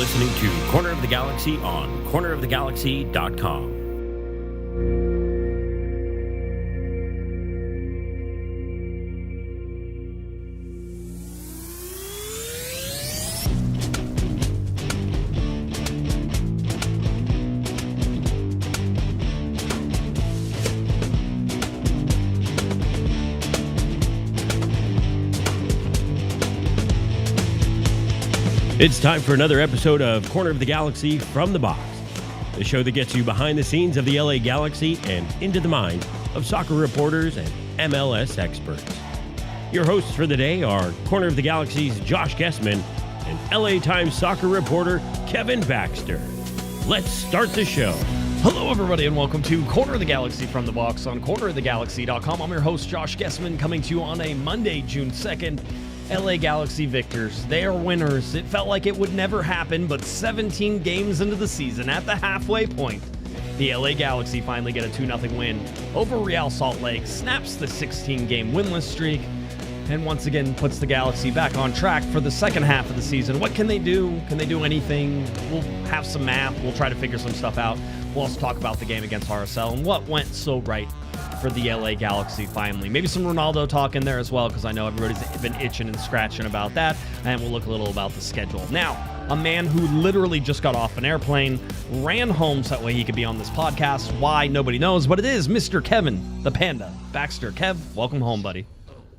listening to Corner of the Galaxy on cornerofthegalaxy.com. It's time for another episode of Corner of the Galaxy from the Box, the show that gets you behind the scenes of the LA Galaxy and into the minds of soccer reporters and MLS experts. Your hosts for the day are Corner of the Galaxy's Josh Guesman and LA Times soccer reporter Kevin Baxter. Let's start the show. Hello, everybody, and welcome to Corner of the Galaxy from the Box on cornerofthegalaxy.com. I'm your host, Josh Guesman, coming to you on a Monday, June 2nd. LA Galaxy victors. They are winners. It felt like it would never happen, but 17 games into the season, at the halfway point, the LA Galaxy finally get a 2-0 win over Real Salt Lake, snaps the 16-game winless streak, and once again puts the Galaxy back on track for the second half of the season. What can they do? Can they do anything? We'll have some math. We'll try to figure some stuff out. We'll also talk about the game against RSL and what went so right for the LA Galaxy finally. Maybe some Ronaldo talk in there as well, because I know everybody's been itching and scratching about that, and we'll look a little about the schedule. Now, a man who literally just got off an airplane, ran home so that way he could be on this podcast. Why? Nobody knows, but it is Mr. Kevin, the Panda. Baxter. Kev, welcome home, buddy.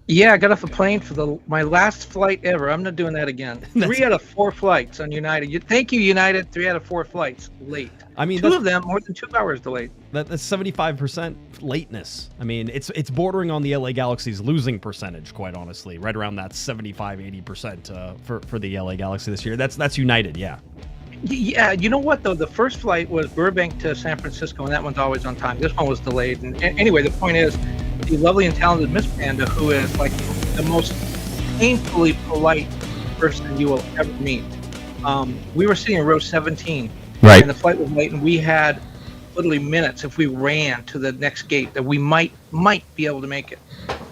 Yeah, I got off a plane for my last flight ever. I'm not doing that again. 3 out of 4 flights on United. Thank you, United. 3 out of 4 flights late. I mean, 2 of them more than 2 hours delayed. That's 75% lateness. I mean, it's bordering on the LA Galaxy's losing percentage, quite honestly, right around that 75-80% for the LA Galaxy this year. That's United, yeah. Yeah, you know what, though? The first flight was Burbank to San Francisco, and that one's always on time. This one was delayed. And anyway, the point is, the lovely and talented Miss Panda, who is like the most painfully polite person you will ever meet. We were sitting in row 17, right, and the flight was late, and we had literally minutes if we ran to the next gate that we might be able to make it.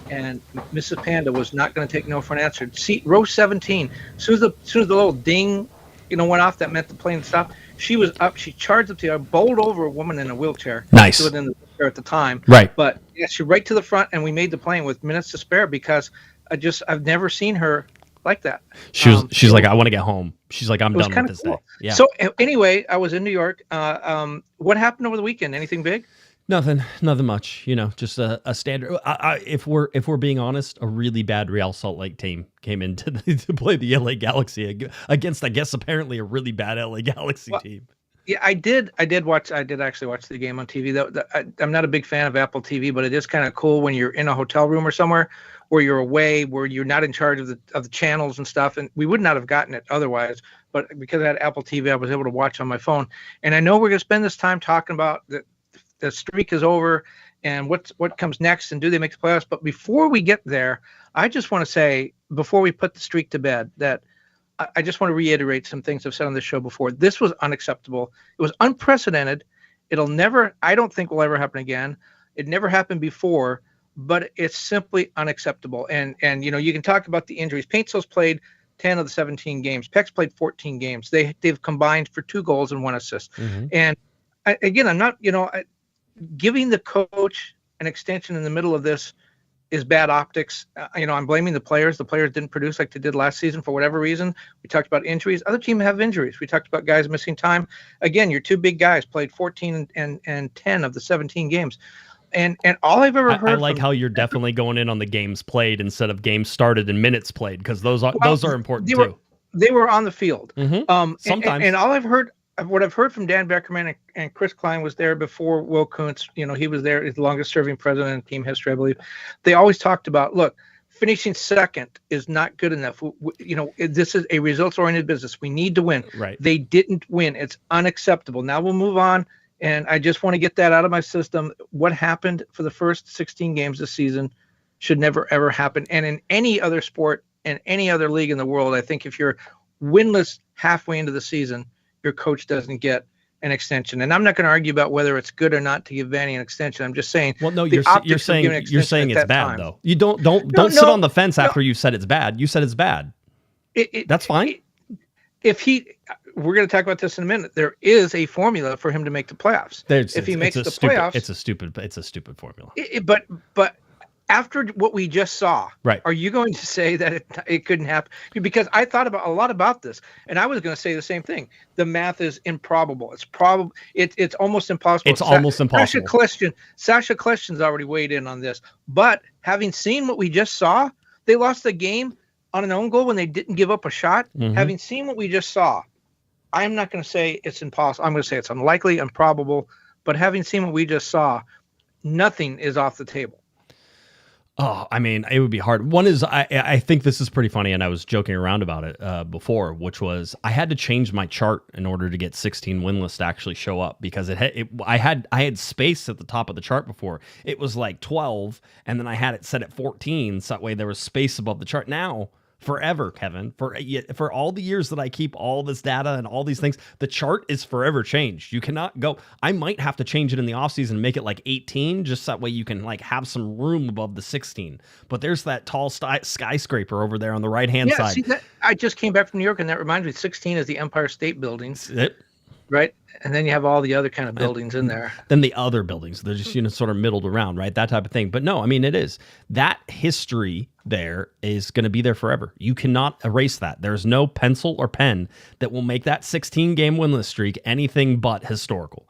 And Mrs. Panda was not going to take no for an answer. See, row 17. As soon as the little ding, went off, that meant the plane stopped. She was up. She charged up to bowled over a woman in a wheelchair. Nice. She was in the wheelchair at the time. Right. But yeah, she right to the front, and we made the plane with minutes to spare because I've never seen her like that. She's like, I want to get home. She's like, I'm done with this day. Yeah. So anyway, I was in New York. What happened over the weekend? Anything big? Nothing much. Just a standard. If we're being honest, a really bad Real Salt Lake team came in to play the LA Galaxy against, I guess, apparently a really bad LA Galaxy team. Yeah, I did actually watch the game on TV. I'm not a big fan of Apple TV, but it is kind of cool when you're in a hotel room or somewhere where you're away, where you're not in charge of the channels and stuff. And we would not have gotten it otherwise. But because I had Apple TV, I was able to watch on my phone. And I know we're going to spend this time talking about the streak is over and what comes next and do they make the playoffs. But before we get there, I just want to say, before we put the streak to bed, that I just want to reiterate some things I've said on this show before. This was unacceptable. It was unprecedented. I don't think will ever happen again. It never happened before, but it's simply unacceptable. And you can talk about the injuries. Paintsil's played 10 of the 17 games. Peck's played 14 games. They've combined for 2 goals and 1 assist. Mm-hmm. And I'm not, giving the coach an extension in the middle of this is bad optics. I'm blaming the players. The players didn't produce like they did last season for whatever reason. We talked about injuries. Other teams have injuries. We talked about guys missing time. Again, your 2 big guys played 14 and 10 of the 17 games. And all I've ever heard. I like how you're definitely going in on the games played instead of games started and minutes played, because those are important too. They were on the field. Mm-hmm. Sometimes. And all I've heard. What I've heard from Dan Beckerman and Chris Klein was there before Will Kuntz. He was there, his longest serving president in team history, I believe. They always talked about, look, finishing second is not good enough. This is a results-oriented business. We need to win. Right. They didn't win. It's unacceptable. Now we'll move on, and I just want to get that out of my system. What happened for the first 16 games this season should never, ever happen. And in any other sport and any other league in the world, I think if you're winless halfway into the season, your coach doesn't get an extension. And I'm not going to argue about whether it's good or not to give Vanny an extension. I'm just saying. Well, no, you're saying it's bad though. You don't sit on the fence after you said it's bad. You said it's bad. That's fine. If he, we're going to talk about this in a minute. There is a formula for him to make the playoffs. If he makes the playoffs, it's a stupid formula. But after what we just saw, right? Are you going to say that it couldn't happen? Because I thought a lot about this, and I was going to say the same thing. The math is improbable. It's probable. It's almost impossible. It's almost impossible. Sasha Question's already weighed in on this, but having seen what we just saw, they lost the game on an own goal when they didn't give up a shot. Mm-hmm. Having seen what we just saw, I'm not going to say it's impossible. I'm going to say it's unlikely, improbable. But having seen what we just saw, nothing is off the table. Oh, I mean, it would be hard. One is, I think this is pretty funny, and I was joking around about it before, which was I had to change my chart in order to get 16 winless to actually show up, because I had space at the top of the chart before. It was like 12, and then I had it set at 14, so that way there was space above the chart. Now, forever, Kevin, for all the years that I keep all this data and all these things, the chart is forever changed. You cannot go. I might have to change it in the offseason and make it like 18, just that way you can like have some room above the 16. But there's that tall skyscraper over there on the right-hand side. See, I just came back from New York, and that reminds me, 16 is the Empire State Buildings. Right? And then you have all the other kind of buildings in there. Then the other buildings, they're just, sort of middled around, right? That type of thing. But no, I mean, it is. That history there is going to be there forever. You cannot erase that. There's no pencil or pen that will make that 16-game winless streak anything but historical.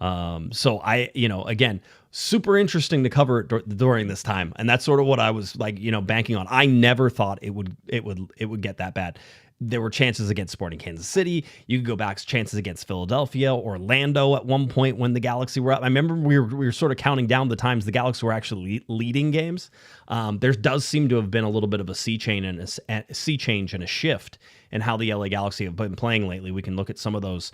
So again, super interesting to cover it during this time. And that's sort of what I was like, banking on. I never thought it would get that bad. There were chances against Sporting Kansas City. You could go back to chances against Philadelphia, Orlando at one point when the Galaxy were up. I remember we were sort of counting down the times the Galaxy were actually leading games. There does seem to have been a little bit of a sea change and a shift in how the LA Galaxy have been playing lately. We can look at some of those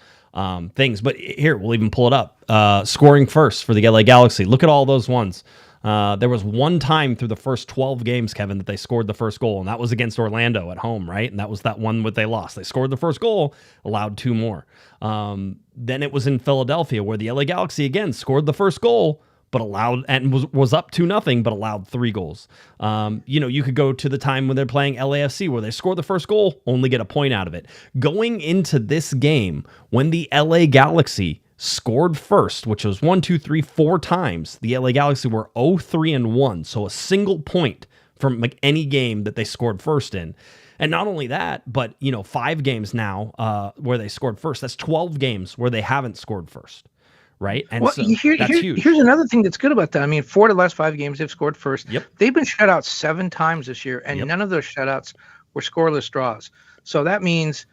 things. But here, we'll even pull it up. Scoring first for the LA Galaxy. Look at all those ones. There was one time through the first 12 games, Kevin, that they scored the first goal, and that was against Orlando at home, right? And that was that one that they lost. They scored the first goal, allowed 2 more. Then it was in Philadelphia where the LA Galaxy again scored the first goal, but allowed and was up 2-0, but allowed 3 goals. You could go to the time when they're playing LAFC where they score the first goal, only get a point out of it. Going into this game, when the LA Galaxy scored first, which was 4 times, the LA Galaxy were 0-3-1, so a single point from any game that they scored first in. And not only that, but 5 games now where they scored first. That's 12 games where they haven't scored first, right? And that's huge. Here's another thing that's good about that. I mean, 4 of the last 5 games they've scored first. Yep. They've been shut out 7 times this year, and none of those shutouts were scoreless draws. So that means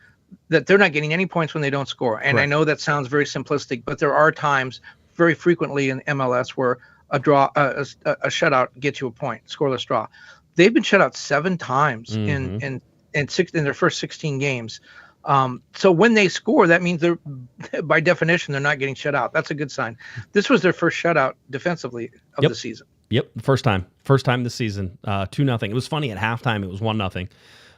that they're not getting any points when they don't score. And I know that sounds very simplistic, but there are times, very frequently in MLS, where a shutout gets you a point, scoreless draw. They've been shut out 7 times in their first 16 games. So when they score, that means they're, by definition, they're not getting shut out. That's a good sign. This was their first shutout defensively of the season. Yep, first time this season, 2-0. It was funny, at halftime it was 1-0.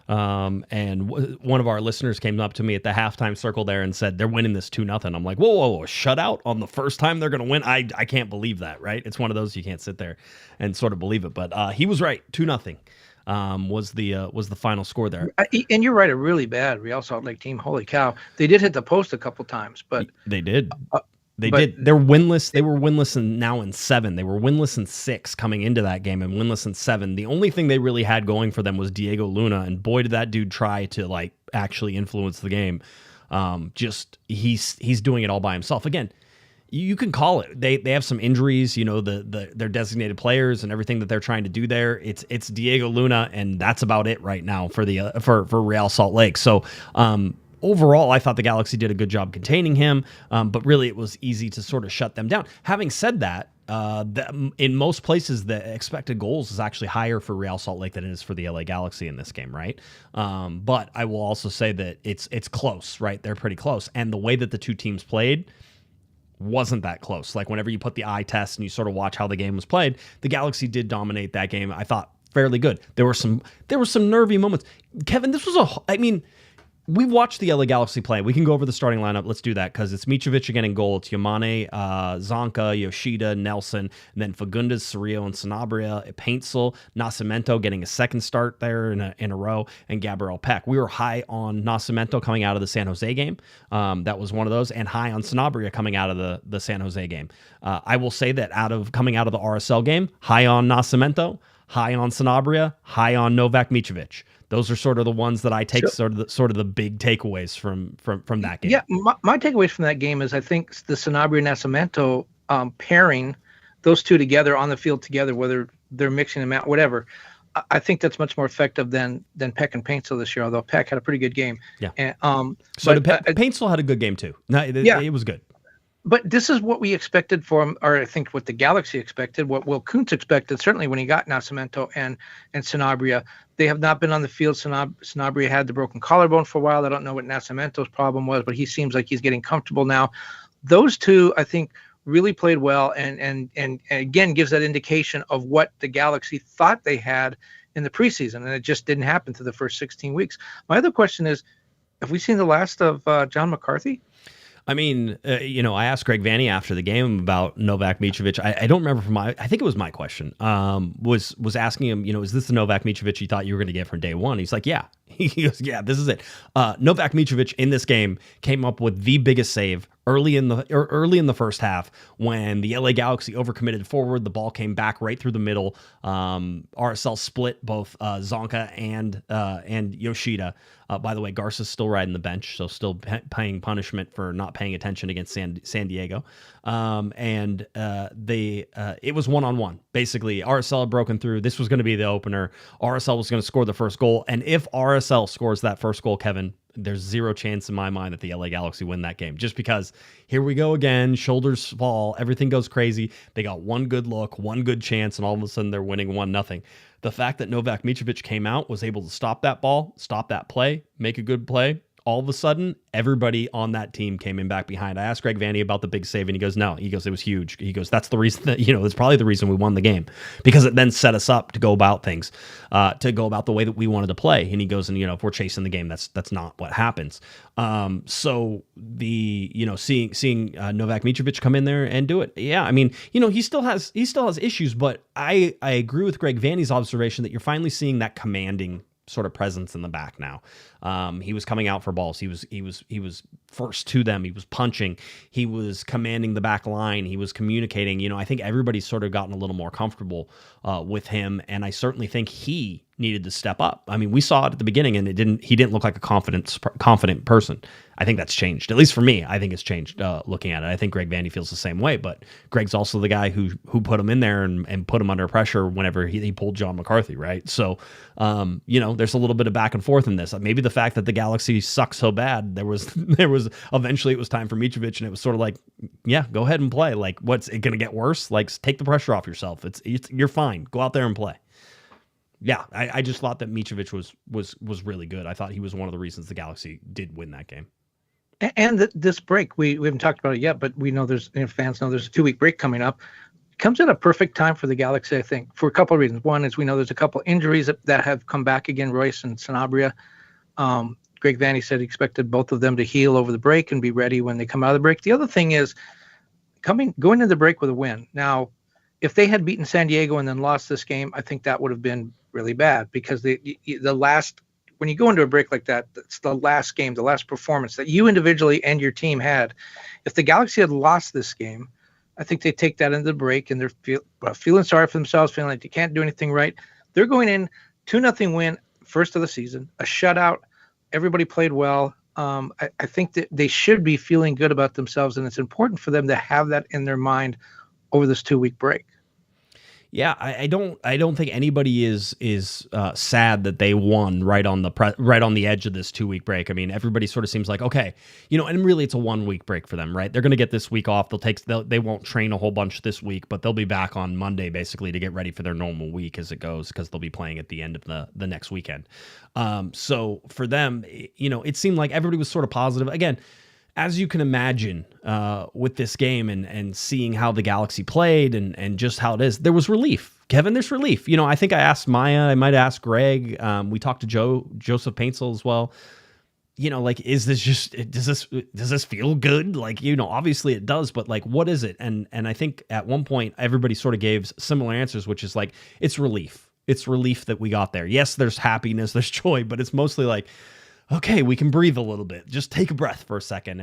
And one of our listeners came up to me at the halftime circle there and said they're winning this 2-0. I'm like, whoa, shutout on the first time they're going to win. I can't believe that, right? It's one of those you can't sit there and sort of believe it. But he was right. 2-0 was the final score there. And you're right, a really bad Real Salt Lake team. Holy cow! They did hit the post a couple times, but they did. They did. They're winless. They were winless in 7. They were winless in 6 coming into that game and winless in 7. The only thing they really had going for them was Diego Luna, and boy, did that dude try to actually influence the game. He's doing it all by himself. Again, you can call it. They have some injuries. Their designated players and everything that they're trying to do there. It's Diego Luna, and that's about it right now for the for Real Salt Lake. So. Overall, I thought the Galaxy did a good job containing him, but really it was easy to sort of shut them down. Having said that, in most places, the expected goals is actually higher for Real Salt Lake than it is for the LA Galaxy in this game, right? But I will also say that it's close, right? They're pretty close. And the way that the two teams played wasn't that close. Like whenever you put the eye test and you sort of watch how the game was played, the Galaxy did dominate that game, I thought, fairly good. There were some nervy moments. Kevin, this was We've watched the LA Galaxy play. We can go over the starting lineup. Let's do that because it's Micovic again in goal. It's Yamane, Zonka, Yoshida, Nelson, and then Fagundes, Cerrillo, and Sanabria. Paintsel, Nascimento getting a second start there in a row, and Gabriel Peck. We were high on Nascimento coming out of the San Jose game. That was one of those, and high on Sanabria coming out of the San Jose game. I will say that coming out of the RSL game, high on Nascimento, high on Sanabria, high on Novak Micovic. Those are sort of the ones that I take sort of the big takeaways from that game. Yeah, my takeaways from that game is I think the Sanabria Nascimento pairing, those two together on the field together, whether they're mixing them out, whatever, I think that's much more effective than Peck and Paintsel this year. Although Peck had a pretty good game. Yeah. And, Paintsel had a good game too. No, it was good. But this is what we expected for him, or I think what the Galaxy expected, what Will Kuntz expected, certainly when he got Nascimento and Sanabria. They have not been on the field. Sanabria had the broken collarbone for a while. I don't know what Nascimento's problem was, but he seems like he's getting comfortable now. Those two, I think, really played well and again gives that indication of what the Galaxy thought they had in the preseason, and it just didn't happen through the first 16 weeks. My other question is, have we seen the last of John McCarthy? I mean, I asked Greg Vanney after the game about Novak Micovic. I don't remember I think it was my question. Was asking him, is this the Novak Micovic you thought you were going to get from day one? He's like, yeah. He goes, yeah, this is it. Novak Micovic in this game came up with the biggest save early in the first half when the LA Galaxy overcommitted forward. The ball came back right through the middle. RSL split both Zonka and Yoshida. By the way, Garza's still riding the bench, so still paying punishment for not paying attention against San Diego. It was one-on-one. Basically, RSL had broken through. This was going to be the opener. RSL was going to score the first goal. And if RSL scores that first goal, Kevin, there's zero chance in my mind that the LA Galaxy win that game. Just because here we go again, shoulders fall, everything goes crazy. They got one good look, one good chance, and all of a sudden they're winning 1-0. The fact that Novak Micovic came out, was able to stop that ball, stop that play, make a good play, all of a sudden, everybody on that team came in back behind. I asked Greg Vanney about the big save, and he goes, no. He goes, it was huge. He goes, that's the reason that, it's probably the reason we won the game, because it then set us up to go about things, to go about the way that we wanted to play. And he goes, and, if we're chasing the game, that's not what happens. So the, seeing Novak Micovic come in there and do it. Yeah. I mean, he still has issues, but I agree with Greg Vanney's observation that you're finally seeing that commanding sort of presence in the back now. He was coming out for balls. He was first to them. He was punching. He was commanding the back line. He was communicating. I think everybody's sort of gotten a little more comfortable with him, and I certainly think he needed to step up. I mean, we saw it at the beginning, and he didn't look like a confident person. I think that's changed. At least for me, I think it's changed looking at it. I think Greg Vanney feels the same way, but Greg's also the guy who put him in there and put him under pressure whenever he pulled John McCarthy, right? So, there's a little bit of back and forth in this. Maybe the fact that the Galaxy sucks so bad, there was eventually it was time for Micovic, and it was sort of like, yeah, go ahead and play. Like, what's it going to get worse? Like, take the pressure off yourself. You're fine. Go out there and play. Yeah, I just thought that Micovic was really good. I thought he was one of the reasons the Galaxy did win that game. And this break, we haven't talked about it yet, but we know fans know there's a 2-week break coming up. It comes at a perfect time for the Galaxy, I think, for a couple of reasons. One is we know there's a couple of injuries that have come back again, Royce and Sanabria. Greg Vanney said he expected both of them to heal over the break and be ready when they come out of the break. The other thing is going into the break with a win. Now, if they had beaten San Diego and then lost this game, I think that would have been really bad, because when you go into a break like that, it's the last game, the last performance that you individually and your team had. If the Galaxy had lost this game, I think they take that into the break and they're feeling sorry for themselves, feeling like they can't do anything right. They're going in 2-0 win, first of the season, a shutout. Everybody played well. I think that they should be feeling good about themselves, and it's important for them to have that in their mind over this 2-week break. Yeah, I don't think anybody is sad that they won right on the edge of this 2-week break. I mean, everybody sort of seems like, okay, and really it's a 1-week break for them, right? They're going to get this week off. They won't train a whole bunch this week, but they'll be back on Monday basically to get ready for their normal week as it goes, because they'll be playing at the end of the next weekend. So for them, it seemed like everybody was sort of positive. Again, as you can imagine, with this game and seeing how the Galaxy played and just how it is, there was relief. Kevin, there's relief. I think I asked Maya, I might ask Greg. We talked to Joseph Paintsel as well. like, is this just, does this feel good? Like, obviously it does, but like, what is it? And I think at one point everybody sort of gave similar answers, which is like, it's relief. It's relief that we got there. Yes, there's happiness, there's joy, but it's mostly like, okay, we can breathe a little bit. Just take a breath for a second.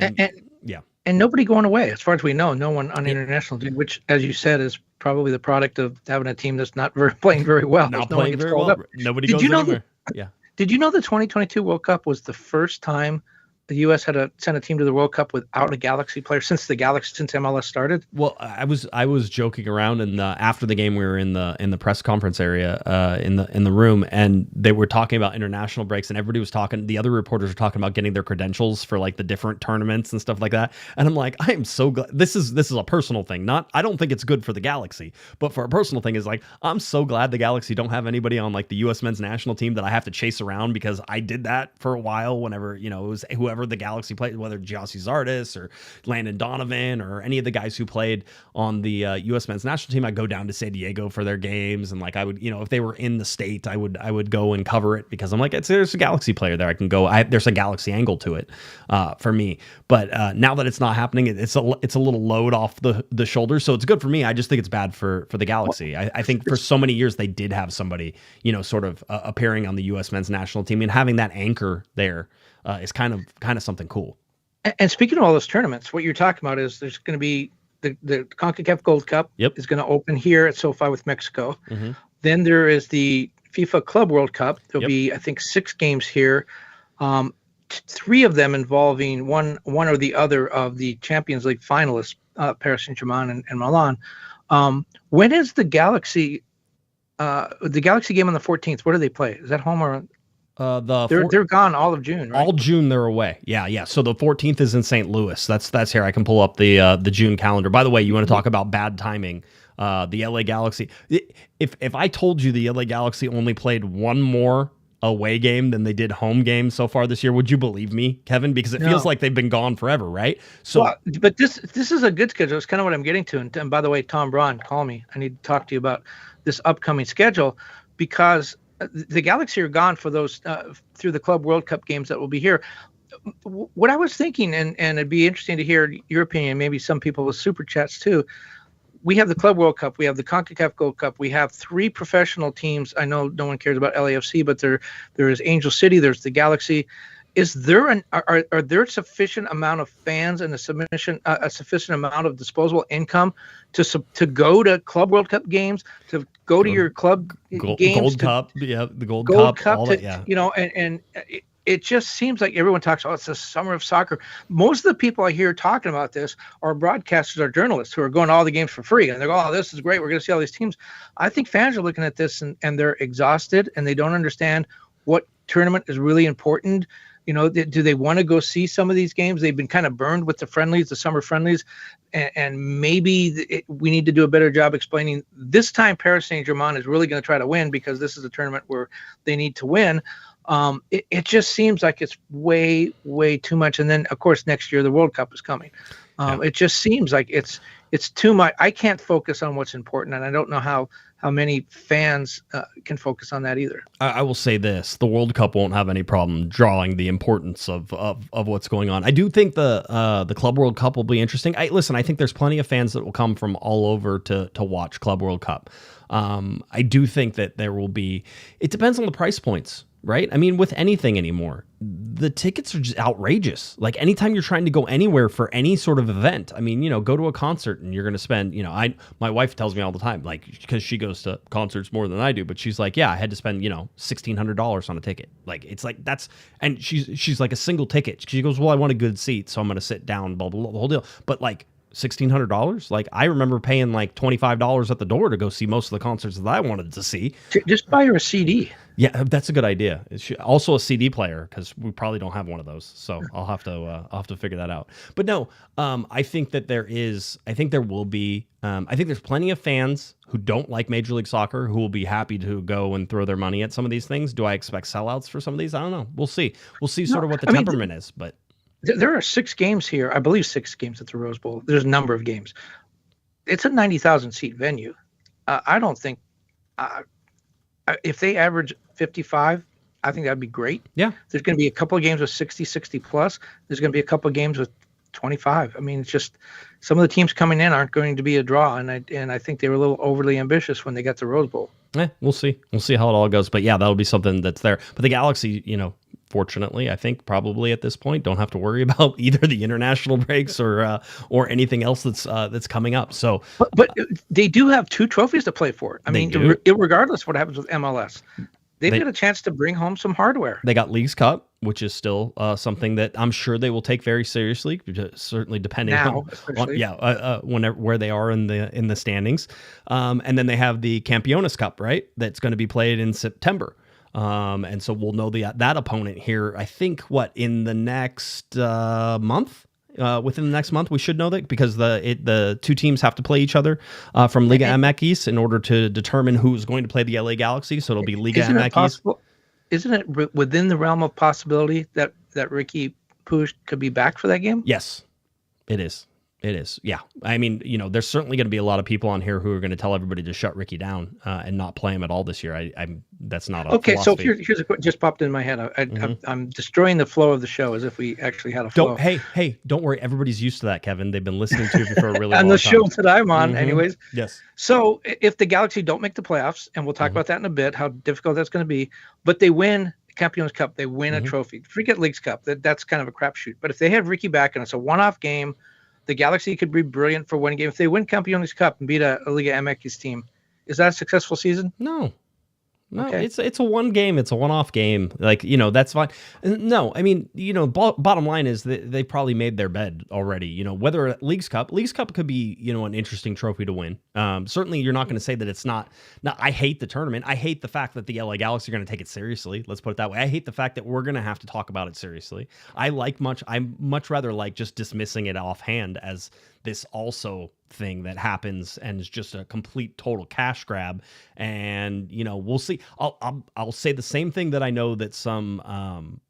And nobody going away, as far as we know. No one on the international team, which, as you said, is probably the product of having a team that's not playing very well. Not playing very well. Nobody goes anywhere. Yeah. Did you know the 2022 World Cup was the first time the U.S. had sent a team to the World Cup without a Galaxy player since MLS started? Well, I was joking around, and after the game, we were in the press conference area, in the room, and they were talking about international breaks, and everybody was talking. The other reporters were talking about getting their credentials for like the different tournaments and stuff like that. And I'm like, I am so glad. This is a personal thing. I don't think it's good for the Galaxy, but for a personal thing, is like, I'm so glad the Galaxy don't have anybody on like the U.S. men's national team that I have to chase around, because I did that for a while. Whenever it was whoever the Galaxy played, whether Giassi Zardes or Landon Donovan or any of the guys who played on the U.S. men's national team, I'd go down to San Diego for their games, and like I would, if they were in the state, I would go and cover it, because I'm like, there's a Galaxy player there I can go. There's a Galaxy angle to it for me. But now that it's not happening, it's a little load off the shoulders, so it's good for me. I just think it's bad for the Galaxy. I think for so many years they did have somebody sort of appearing on the U.S. men's national team, and having that anchor there is kind of something cool. And speaking of all those tournaments, what you're talking about is there's going to be the CONCACAF Gold Cup is going to open here at SoFi with Mexico. Mm-hmm. Then there is the FIFA Club World Cup. There'll be, I think, 6 games here. 3 of them involving one or the other of the Champions League finalists, Paris Saint-Germain and Milan. When is the Galaxy game on the 14th? Where do they play? Is that home or? They're gone all of June, right? All June they're away. Yeah. So the 14th is in St. Louis. That's here. I can pull up the June calendar. By the way, you want to talk about bad timing? The LA Galaxy. If I told you the LA Galaxy only played one more away game than they did home games so far this year, would you believe me, Kevin? Because it feels like they've been gone forever, right? So, but this is a good schedule. It's kind of what I'm getting to. And by the way, Tom Braun, call me. I need to talk to you about this upcoming schedule, because the Galaxy are gone for those through the Club World Cup games that will be here. What I was thinking, and it'd be interesting to hear your opinion, maybe some people with super chats too. We have the Club World Cup, we have the CONCACAF Gold Cup, we have 3 professional teams. I know no one cares about LAFC, but there is Angel City, there's the Galaxy. Is there are there sufficient amount of fans and a sufficient amount of disposable income to go to Club World Cup games, to go to your club games, Gold Cup, the Gold Cup, all that, and it just seems like everyone talks, it's the summer of soccer. Most of the people I hear talking about this are broadcasters or journalists who are going to all the games for free, and they go, oh, this is great, we're going to see all these teams. I think fans are looking at this and they're exhausted, and they don't understand what tournament is really important. Do they want to go see some of these games? They've been kind of burned with the friendlies, the summer friendlies, and maybe we need to do a better job explaining this time Paris Saint-Germain is really going to try to win, because this is a tournament where they need to win. It just seems like it's way, way too much. And then, of course, next year the World Cup is coming. It just seems like it's too much. I can't focus on what's important, and I don't know how many fans can focus on that either. I will say this: the World Cup won't have any problem drawing the importance of what's going on. I do think the Club World Cup will be interesting. I think there's plenty of fans that will come from all over to watch Club World Cup. I do think that there will be. It depends on the price points. Right? I mean, with anything anymore, the tickets are just outrageous. Like, anytime you're trying to go anywhere for any sort of event, I mean, go to a concert and you're going to spend, my wife tells me all the time, like, because she goes to concerts more than I do, but she's like, yeah, I had to spend, $1,600 on a ticket. Like, it's like, and she's like, a single ticket. She goes, well, I want a good seat, so I'm going to sit down, blah, blah, blah, the whole deal. But like, $1,600? Like, I remember paying like $25 at the door to go see most of the concerts that I wanted to see. Just buy her a CD. Yeah, that's a good idea. Also a CD player, because we probably don't have one of those. So I'll have to figure that out. But no, I think that I think there's plenty of fans who don't like Major League Soccer who will be happy to go and throw their money at some of these things. Do I expect sellouts for some of these? I don't know. We'll see. We'll see sort of what the temperament is. But there are 6 games here. I believe 6 games at the Rose Bowl. There's a number of games. It's a 90,000 seat venue. I don't think if they average 55, I think that'd be great. Yeah. There's going to be a couple of games with 60 plus. There's going to be a couple of games with 25. I mean, it's just some of the teams coming in aren't going to be a draw, and I think they were a little overly ambitious when they got the Rose Bowl. We'll see. We'll see how it all goes. But yeah, that'll be something that's there. But the Galaxy, fortunately, I think probably at this point don't have to worry about either the international breaks or anything else that's coming up. So, but they do have 2 trophies to play for. I mean, regardless of what happens with MLS. They get a chance to bring home some hardware. They got Leagues Cup, which is still something that I'm sure they will take very seriously. Certainly, depending on where they are in the standings. And then they have the Campeones Cup, right? That's going to be played in September. And so we'll know that opponent here. I think in the next month. Within the next month, we should know that because the 2 teams have to play each other from Liga MX in order to determine who's going to play the LA Galaxy. So it'll be Liga MX. Isn't it within the realm of possibility that Ricky Puig could be back for that game? Yes, it is. It is. Yeah. I mean, there's certainly going to be a lot of people on here who are going to tell everybody to shut Ricky down and not play him at all this year. That's not a okay. philosophy. So here's a question just popped in my head. I'm destroying the flow of the show as if we actually had a flow. Hey, don't worry. Everybody's used to that, Kevin. They've been listening to you for a really long time. On the show that I'm on, anyways. Yes. So if the Galaxy don't make the playoffs, and we'll talk about that in a bit, how difficult that's going to be, but they win the Campeones Cup, they win a trophy. Forget Leagues Cup. That's kind of a crapshoot. But if they have Ricky back and it's a one-off game, the Galaxy could be brilliant for one game. If they win Campeones Cup and beat a Liga MX team, is that a successful season? No, okay. It's a one game. It's a one-off game. That's fine. No, I mean, bottom line is that they probably made their bed already. Whether Leagues Cup could be, an interesting trophy to win. Certainly you're not going to say that it's not. Now, I hate the tournament. I hate the fact that the LA Galaxy are going to take it seriously. Let's put it that way. I hate the fact that we're going to have to talk about it seriously. I much rather like just dismissing it offhand as this also thing that happens and is just a complete total cash grab. And, we'll see. I'll say the same thing that I know that some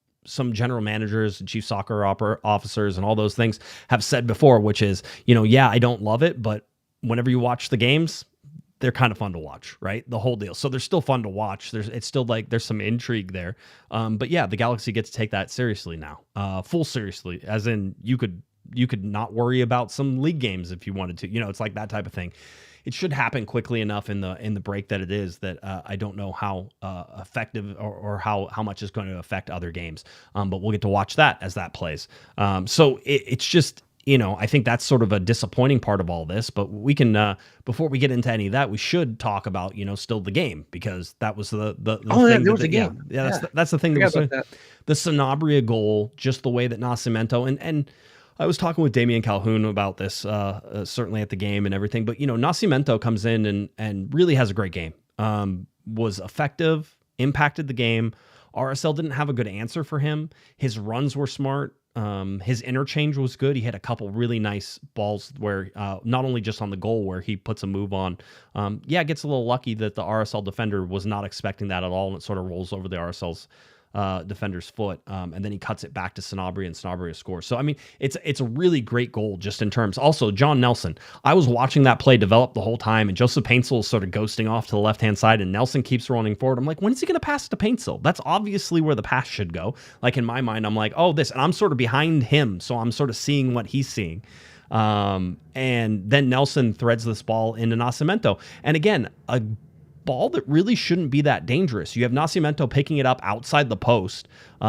general managers and chief soccer officers and all those things have said before, which is, I don't love it, but whenever you watch the games, they're kind of fun to watch, right? The whole deal. So they're still fun to watch. It's still there's some intrigue there. But yeah, the Galaxy gets to take that seriously now, full seriously, as in you could not worry about some league games if you wanted to. It's like that type of thing. It should happen quickly enough in the break that it is that I don't know how effective or how much is going to affect other games. But we'll get to watch that as that plays. So it's just, I think that's sort of a disappointing part of all this. But we can, before we get into any of that, we should talk about, still the game, because that was the thing. There was a game. Yeah, that's the thing. The Sanabria goal, just the way that Nascimento and I was talking with Damian Calhoun about this, certainly at the game and everything. But, Nascimento comes in and really has a great game. Was effective, impacted the game. RSL didn't have a good answer for him. His runs were smart. His interchange was good. He had a couple really nice balls where not only just on the goal where he puts a move on. Gets a little lucky that the RSL defender was not expecting that at all, and it sort of rolls over the RSL's defender's foot, and then he cuts it back to Sanabria, and Sanabria scores. So I mean, it's a really great goal just in terms. Also, John Nelson, I was watching that play develop the whole time, and Joseph Paintsill is sort of ghosting off to the left-hand side, and Nelson keeps running forward. I'm like, when is he going to pass to Paintsill? That's obviously where the pass should go. Like in my mind, I'm like, oh, this, and I'm sort of behind him, so I'm sort of seeing what he's seeing. And then Nelson threads this ball into Nascimento, and again, a ball that really shouldn't be that dangerous. You have Nascimento picking it up outside the post.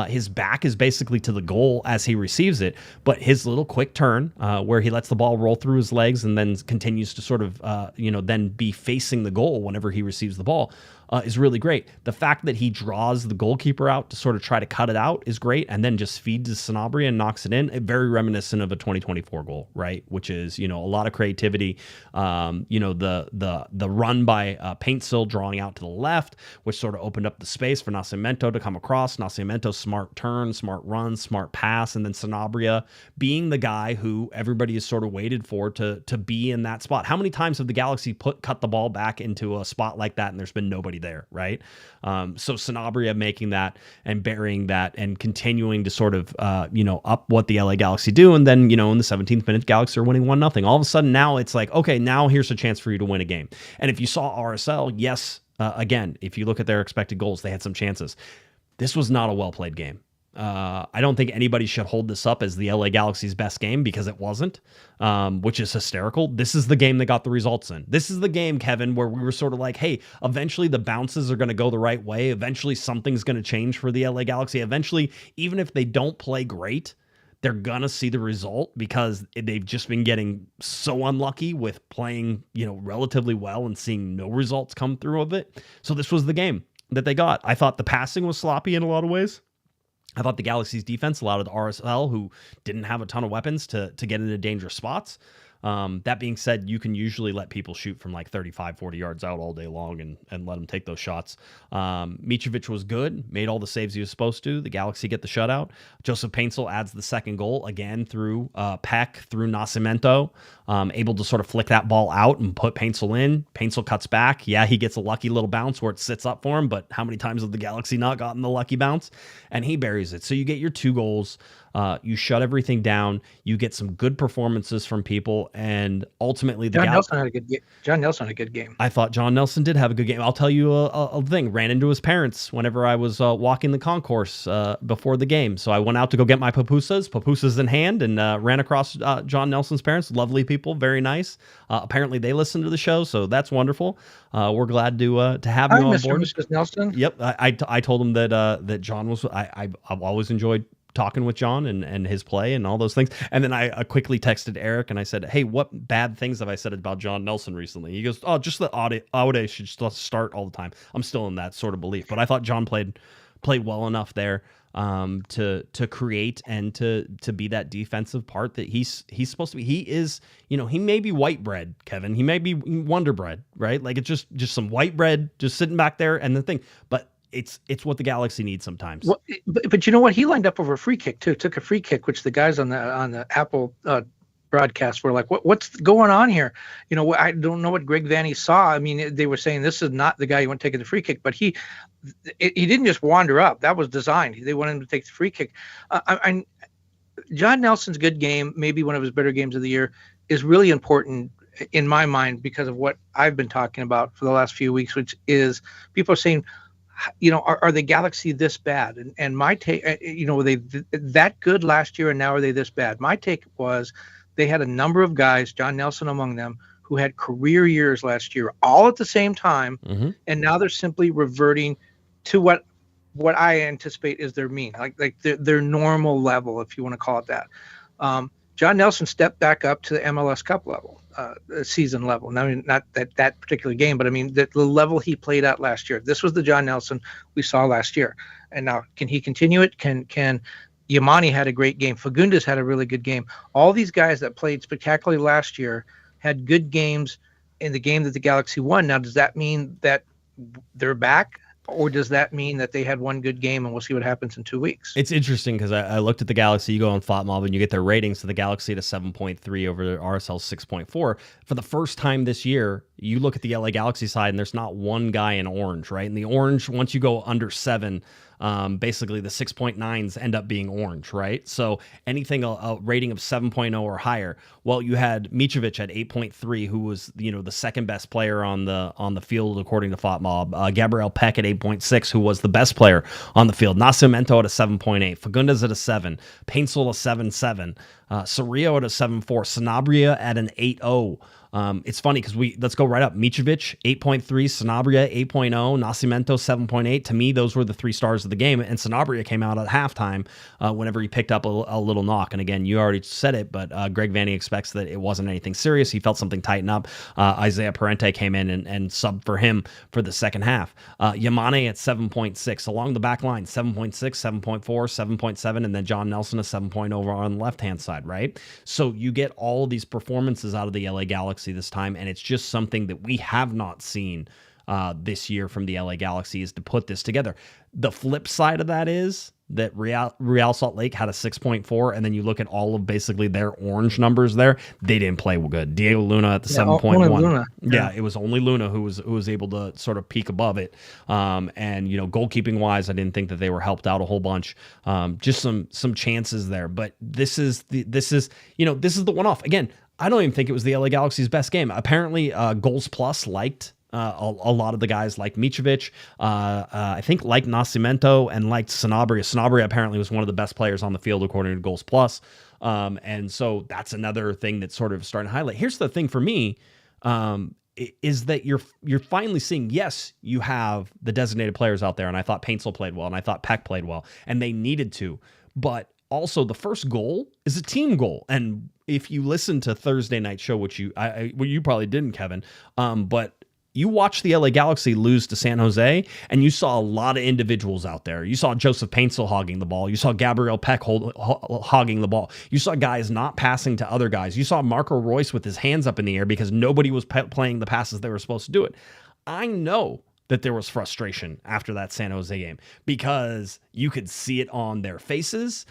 His back is basically to the goal as he receives it, but his little quick turn where he lets the ball roll through his legs and then continues to sort of, then be facing the goal whenever he receives the ball is really great. The fact that he draws the goalkeeper out to sort of try to cut it out is great, and then just feeds to Sanabria and knocks it in. Very reminiscent of a 2024 goal, right? Which is, a lot of creativity. The run by Paintsill drawing out to the left, which sort of opened up the space for Nascimento to come across. Nascimento's smart turn, smart run, smart pass, and then Sanabria being the guy who everybody has sort of waited for to be in that spot. How many times have the Galaxy cut the ball back into a spot like that and there's been nobody there, right? So Sanabria making that and burying that and continuing to sort of, up what the LA Galaxy do. And then, in the 17th minute, Galaxy are winning 1-0. All of a sudden now it's like, okay, now here's a chance for you to win a game. And if you saw RSL, yes, again, if you look at their expected goals, they had some chances. This was not a well-played game. I don't think anybody should hold this up as the LA Galaxy's best game because it wasn't, which is hysterical. This is the game that got the results in. This is the game, Kevin, where we were sort of like, hey, eventually the bounces are going to go the right way. Eventually something's going to change for the LA Galaxy. Eventually, even if they don't play great, they're going to see the result because they've just been getting so unlucky with playing, relatively well and seeing no results come through of it. So this was the game that they got. I thought the passing was sloppy in a lot of ways. I thought the Galaxy's defense allowed the RSL, who didn't have a ton of weapons, to get into dangerous spots. That being said, you can usually let people shoot from like 35, 40 yards out all day long and let them take those shots. Micovic was good, made all the saves he was supposed to. The Galaxy get the shutout. Joseph Paintsel adds the second goal, again through Peck, through Nascimento, able to sort of flick that ball out and put Paintsel in. Paintsel cuts back. Yeah, he gets a lucky little bounce where it sits up for him, but how many times have the Galaxy not gotten the lucky bounce? And he buries it. So you get your 2 goals. You shut everything down. You get some good performances from people, and ultimately, John Nelson had a good game. John Nelson had a good game. I thought John Nelson did have a good game. I'll tell you a thing. Ran into his parents whenever I was walking the concourse before the game. So I went out to go get my pupusas in hand, and ran across John Nelson's parents. Lovely people, very nice. Apparently, they listen to the show, so that's wonderful. We're glad to have you on board, Mr. Nelson. Yep, I told him that John was. I've always enjoyed talking with John and his play and all those things. And then I quickly texted Eric and I said, hey, what bad things have I said about John Nelson recently? He goes, oh, just the Aude should start all the time. I'm still in that sort of belief, but I thought John played well enough there to create and to be that defensive part that he's supposed to be. He is, he may be white bread, Kevin. He may be Wonder Bread, right? Like it's just some white bread just sitting back there and the thing, but it's what the Galaxy needs sometimes. Well, but you know what? He lined up over a free kick too. Took a free kick, which the guys on the Apple broadcast were like, "What's going on here?" I don't know what Greg Vanney saw. I mean, they were saying this is not the guy who went taking the free kick, but he didn't just wander up. That was designed. They wanted him to take the free kick. John Nelson's good game, maybe one of his better games of the year, is really important in my mind because of what I've been talking about for the last few weeks, which is people are saying, are the Galaxy this bad? And my take, were they that good last year and now are they this bad? My take was they had a number of guys, John Nelson among them, who had career years last year, all at the same time. Mm-hmm. And now they're simply reverting to what I anticipate is their mean, like their normal level, if you want to call it that. John Nelson stepped back up to the MLS Cup level, season level. Now, I mean, not that particular game, but I mean the level he played at last year. This was the John Nelson we saw last year. And now, can he continue it? Can Yamani had a great game. Fagundes had a really good game. All these guys that played spectacularly last year had good games in the game that the Galaxy won. Now, does that mean that they're back? Or does that mean that they had one good game and we'll see what happens in 2 weeks? It's interesting because I looked at the Galaxy. You go on FotMob and you get their ratings. So the Galaxy at a 7.3 over the RSL 6.4. For the first time this year, you look at the LA Galaxy side and there's not one guy in orange, right? And the orange, once you go under 7, basically the 6.9s end up being orange, right? So anything a rating of 7.0 or higher. Well, you had Micovic at 8.3, who was the second best player on the field according to FotMob. Gabriel Peck at 8.6, who was the best player on the field. Nascimento at a 7.8, Fagundes at a 7, Paintsel a 7.7, Cerrillo at a 7.4, Sanabria at an 8.0. It's funny because let's go right up. Micovic, 8.3, Sanabria, 8.0, Nascimento, 7.8. To me, those were the 3 stars of the game. And Sanabria came out at halftime whenever he picked up a little knock. And again, you already said it, but Greg Vanney expects that it wasn't anything serious. He felt something tighten up. Isaiah Parente came in and subbed for him for the second half. Yamane at 7.6. Along the back line, 7.6, 7.4, 7.7, and then John Nelson a 7.0 over on the left-hand side, right? So you get all of these performances out of the LA Galaxy this time, and it's just something that we have not seen this year from the LA Galaxy, is to put this together. The flip side of that is that Real Salt Lake had a 6.4, and then you look at all of basically their orange numbers there, they didn't play good. Diego Luna at the 7.1. Yeah, it was only Luna who was able to sort of peak above it. And goalkeeping wise, I didn't think that they were helped out a whole bunch. Just some chances there, but this is the one off. Again, I don't even think it was the LA Galaxy's best game. Apparently, Goals Plus liked A lot of the guys like Micovic, I think like Nascimento and liked Sanabria. Sanabria apparently was one of the best players on the field according to Goals Plus. And so that's another thing that's sort of starting to highlight. Here's the thing for me, is that you're finally seeing, yes, you have the designated players out there, and I thought Paintsel played well, and I thought Peck played well, and they needed to, but also the first goal is a team goal. And if you listen to Thursday night show, which you probably didn't, Kevin, but you watched the LA Galaxy lose to San Jose, and you saw a lot of individuals out there. You saw Joseph Paintsel hogging the ball. You saw Gabriel Peck hogging the ball. You saw guys not passing to other guys. You saw Marco Royce with his hands up in the air because nobody was playing the passes they were supposed to do it. I know that there was frustration after that San Jose game because you could see it on their faces.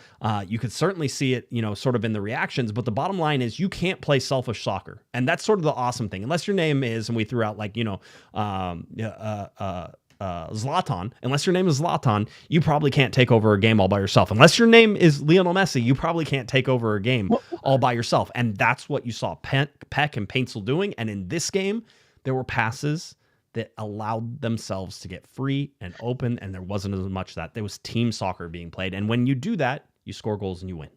You could certainly see it, sort of in the reactions. But the bottom line is you can't play selfish soccer. And that's sort of the awesome thing. Unless your name is, and we threw out Zlatan. Unless your name is Zlatan, you probably can't take over a game all by yourself. Unless your name is Lionel Messi, you probably can't take over a game all by yourself. And that's what you saw Peck and Paintsel doing. And in this game, there were passes that allowed themselves to get free and open, and there wasn't as much that. There was team soccer being played, and when you do that, you score goals and you win.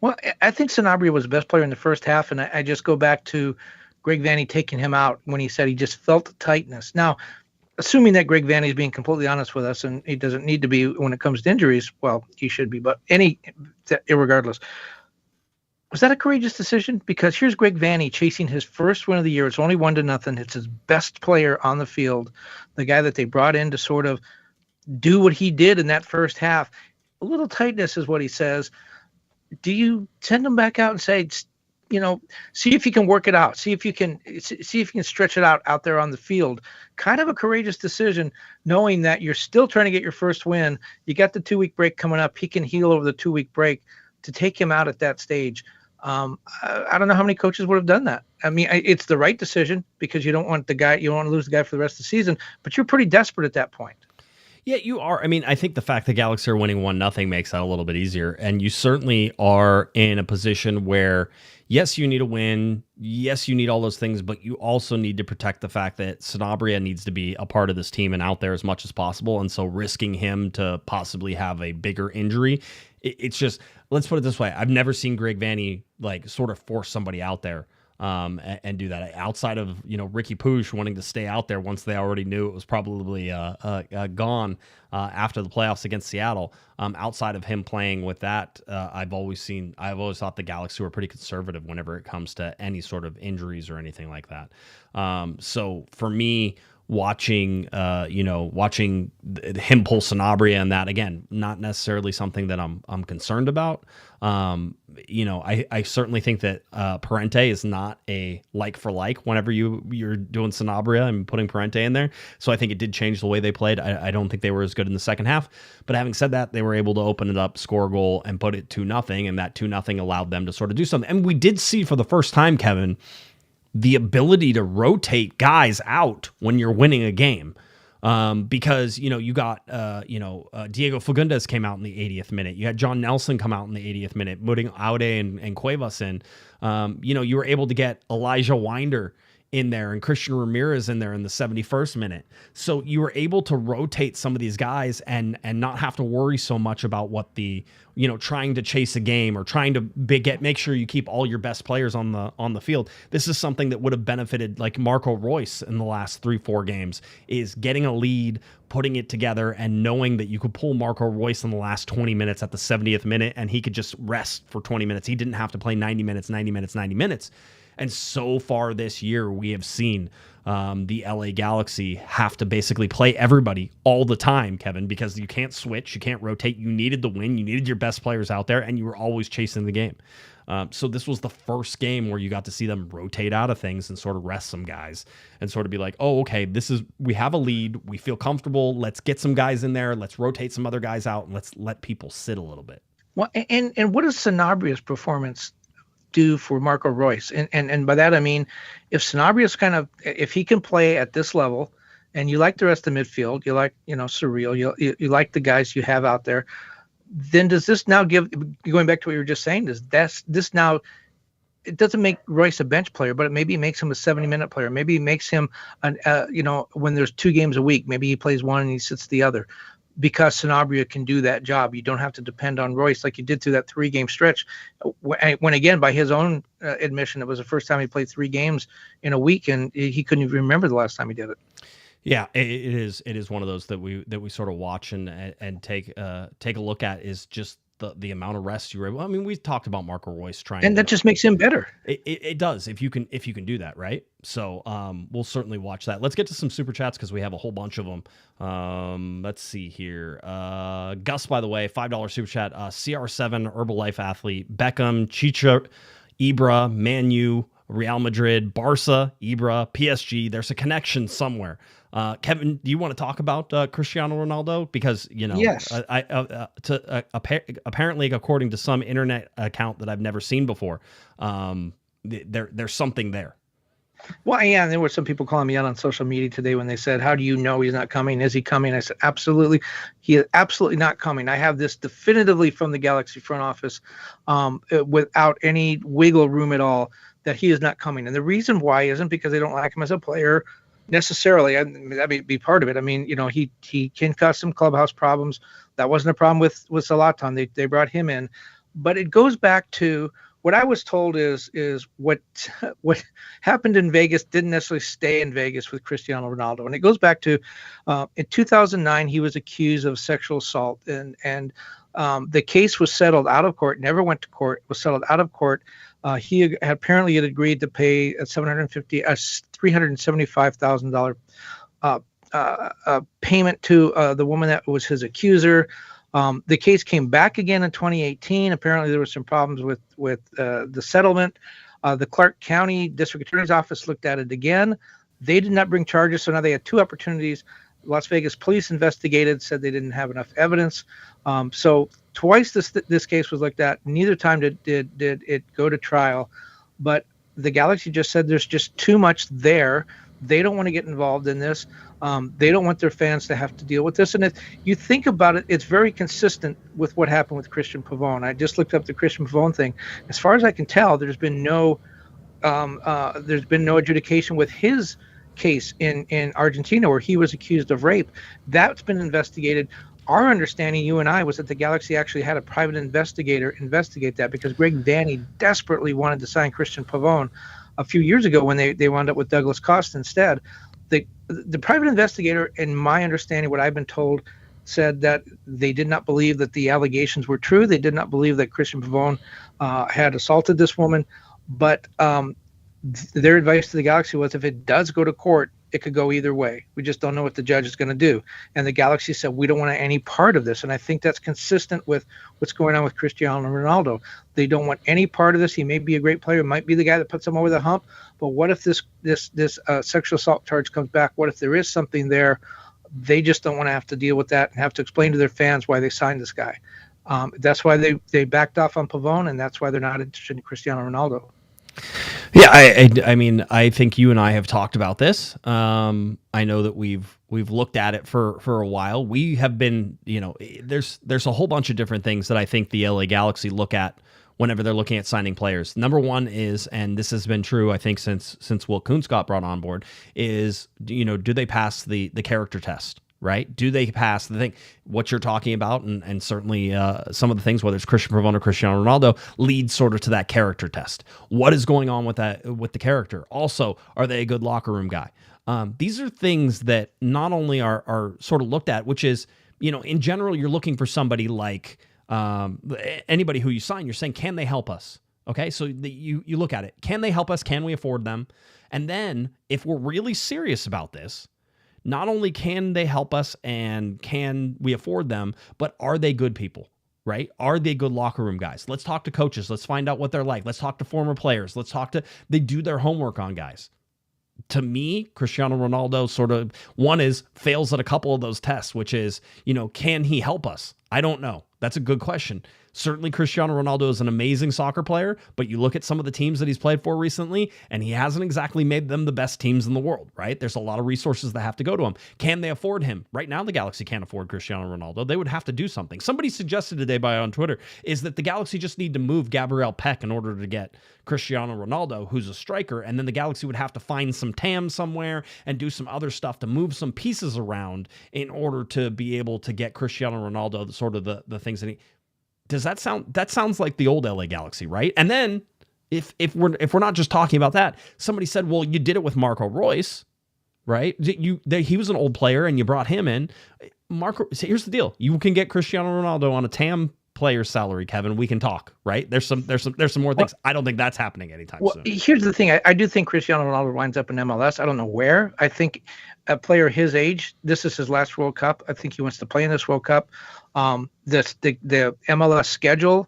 Well, I think Sanabria was the best player in the first half, and I just go back to Greg Vanney taking him out when he said he just felt the tightness. Now, assuming that Greg Vanney is being completely honest with us, and he doesn't need to be when it comes to injuries, well, he should be, but irregardless. Was that a courageous decision? Because here's Greg Vanney chasing his first win of the year. It's only 1-0. It's his best player on the field, the guy that they brought in to sort of do what he did in that first half. A little tightness is what he says. Do you send him back out and say, see if you can work it out, see if you can stretch it out there on the field? Kind of a courageous decision, knowing that you're still trying to get your first win. You got the 2-week break coming up. He can heal over the 2-week break. To take him out at that stage, I don't know how many coaches would have done that. I mean, it's the right decision because you don't want to lose the guy for the rest of the season, but you're pretty desperate at that point. Yeah, you are. I mean, I think the fact that Galaxy are winning 1-0 makes that a little bit easier. And you certainly are in a position where, yes, you need a win. Yes, you need all those things, but you also need to protect the fact that Sanabria needs to be a part of this team and out there as much as possible. And so risking him to possibly have a bigger injury, it's just, let's put it this way. I've never seen Greg Vanney sort of force somebody out there and do that outside of, Ricky Puig wanting to stay out there once they already knew it was probably gone after the playoffs against Seattle. Outside of him playing with that, I've always thought the Galaxy were pretty conservative whenever it comes to any sort of injuries or anything like that. So for me, watching him pull Sanabria and that, again, not necessarily something that I'm concerned about. I certainly think that Parente is not a like for like whenever you're doing Sanabria and putting Parente in there. So I think it did change the way they played. I don't think they were as good in the second half, but having said that, they were able to open it up, score a goal, and put it 2-0, and that 2-0 allowed them to sort of do something. And we did see for the first time, Kevin, the ability to rotate guys out when you're winning a game. Because, you got, Diego Fagundes came out in the 80th minute. You had John Nelson come out in the 80th minute, putting Aude and Cuevas in. You were able to get Elijah Winder in there and Christian Ramirez in there in the 71st minute. So you were able to rotate some of these guys and not have to worry so much about what the, trying to chase a game or trying to make sure you keep all your best players on the field. This is something that would have benefited like Marco Royce in the last 3-4 games, is getting a lead, putting it together, and knowing that you could pull Marco Royce in the last 20 minutes at the 70th minute and he could just rest for 20 minutes. He didn't have to play 90 minutes. And so far this year, we have seen the LA Galaxy have to basically play everybody all the time, Kevin, because you can't switch, you can't rotate. You needed the win, you needed your best players out there, and you were always chasing the game. So this was the first game where you got to see them rotate out of things and sort of rest some guys and sort of be like, oh, okay, we have a lead, we feel comfortable, let's get some guys in there, let's rotate some other guys out, and let's let people sit a little bit. Well, and what is Sanabria's performance do for Marco Royce? And by that I mean, if Sanabria's if he can play at this level, and you like the rest of the midfield, you like Surreal, you like the guys you have out there, then does this now give, going back to what you were just saying, does this now it doesn't make Royce a bench player, but it maybe makes him a 70-minute player. Maybe it makes him when there's 2 games a week, maybe he plays one and he sits the other, because Sanabria can do that job. You don't have to depend on Royce like you did through that 3-game stretch. When again, by his own admission, it was the first time he played 3 games in a week, and he couldn't even remember the last time he did it. Yeah, it is one of those that we sort of watch and take a look at, is just the amount of rest you were able. I mean, we've talked about Marco Royce trying, and that just makes him better. It does if you can do that, right? So we'll certainly watch that. Let's get to some super chats because we have a whole bunch of them. Let's see here. Gus, by the way, $5 super chat. CR7 Herbalife athlete, Beckham, Chicha, Ibra, Manu, Real Madrid, Barca, Ibra, PSG. There's a connection somewhere. Kevin, do you want to talk about Cristiano Ronaldo? Because, yes. Apparently, according to some internet account that I've never seen before, there's something there. Well, yeah, there were some people calling me out on social media today when they said, how do you know he's not coming? Is he coming? I said, absolutely. He is absolutely not coming. I have this definitively from the Galaxy front office, without any wiggle room at all, that he is not coming. And the reason why isn't because they don't like him as a player necessarily. I mean, that may be part of it. I mean, he can cause some clubhouse problems. That wasn't a problem with Zlatan. They brought him in. But it goes back to what I was told is what happened in Vegas didn't necessarily stay in Vegas with Cristiano Ronaldo. And it goes back to in 2009, he was accused of sexual assault, and the case was settled out of court, never went to court, was settled out of court. He had apparently had agreed to pay $375,000 payment to the woman that was his accuser. The case came back again in 2018. Apparently, there were some problems with the settlement. The Clark County District Attorney's Office looked at it again. They did not bring charges, so now they had 2 opportunities. Las Vegas police investigated, said they didn't have enough evidence. So twice this case was looked at. Neither time did it go to trial. But the Galaxy just said there's just too much there. They don't want to get involved in this. They don't want their fans to have to deal with this. And if you think about it, it's very consistent with what happened with Christian Pavone. I just looked up the Christian Pavone thing. As far as I can tell, there's been no adjudication with his case in Argentina where he was accused of rape. That's been investigated. Our understanding, you and I, was that the Galaxy actually had a private investigator investigate that because Greg Vanney desperately wanted to sign Christian Pavone a few years ago when they wound up with Douglas Costa instead. The private investigator, in my understanding, what I've been told, said that they did not believe that the allegations were true. They did not believe that Christian Pavone had assaulted this woman. But their advice to the Galaxy was if it does go to court, it could go either way. We just don't know what the judge is going to do. And the Galaxy said, we don't want any part of this. And I think that's consistent with what's going on with Cristiano Ronaldo. They don't want any part of this. He may be a great player, might be the guy that puts them over the hump. But what if this sexual assault charge comes back? What if there is something there? They just don't want to have to deal with that and have to explain to their fans why they signed this guy. That's why they backed off on Pavone, and that's why they're not interested in Cristiano Ronaldo. Yeah, I mean, I think you and I have talked about this. I know that we've looked at it for a while. We have been, there's a whole bunch of different things that I think the LA Galaxy look at whenever they're looking at signing players. Number one is, and this has been true, I think, since Will Kuntz got brought on board, is, do they pass the character test? Right? Do they pass the thing? What you're talking about, and certainly some of the things, whether it's Christian Pavone or Cristiano Ronaldo, lead sort of to that character test. What is going on with the character? Also, are they a good locker room guy? These are things that not only are sort of looked at, which is, in general, you're looking for somebody like anybody who you sign. You're saying, can they help us? Okay, so you look at it. Can they help us? Can we afford them? And then, if we're really serious about this, not only can they help us and can we afford them, but are they good people, right? Are they good locker room guys? Let's talk to coaches. Let's find out what they're like. Let's talk to former players. They do their homework on guys. To me, Cristiano Ronaldo sort of, one is fails at a couple of those tests, which is, can he help us? I don't know. That's a good question. Certainly Cristiano Ronaldo is an amazing soccer player, but you look at some of the teams that he's played for recently, and he hasn't exactly made them the best teams in the world, right? There's a lot of resources that have to go to him. Can they afford him? Right now, the Galaxy can't afford Cristiano Ronaldo. They would have to do something. Somebody suggested today on Twitter is that the Galaxy just need to move Gabriel Peck in order to get Cristiano Ronaldo, who's a striker, and then the Galaxy would have to find some TAM somewhere and do some other stuff to move some pieces around in order to be able to get Cristiano Ronaldo sort of the things that he... Does that sound... That sounds like the old LA Galaxy, right? And then if we're not just talking about that, somebody said, well, you did it with Marco Reus, right? He was an old player and you brought him in. So here's the deal. You can get Cristiano Ronaldo on a TAM player salary, Kevin. We can talk, right? There's some more things. I don't think that's happening anytime soon. Here's the thing. I do think Cristiano Ronaldo winds up in MLS. I don't know where. I think a player his age, this is his last World Cup. I think he wants to play in this World Cup. The MLS schedule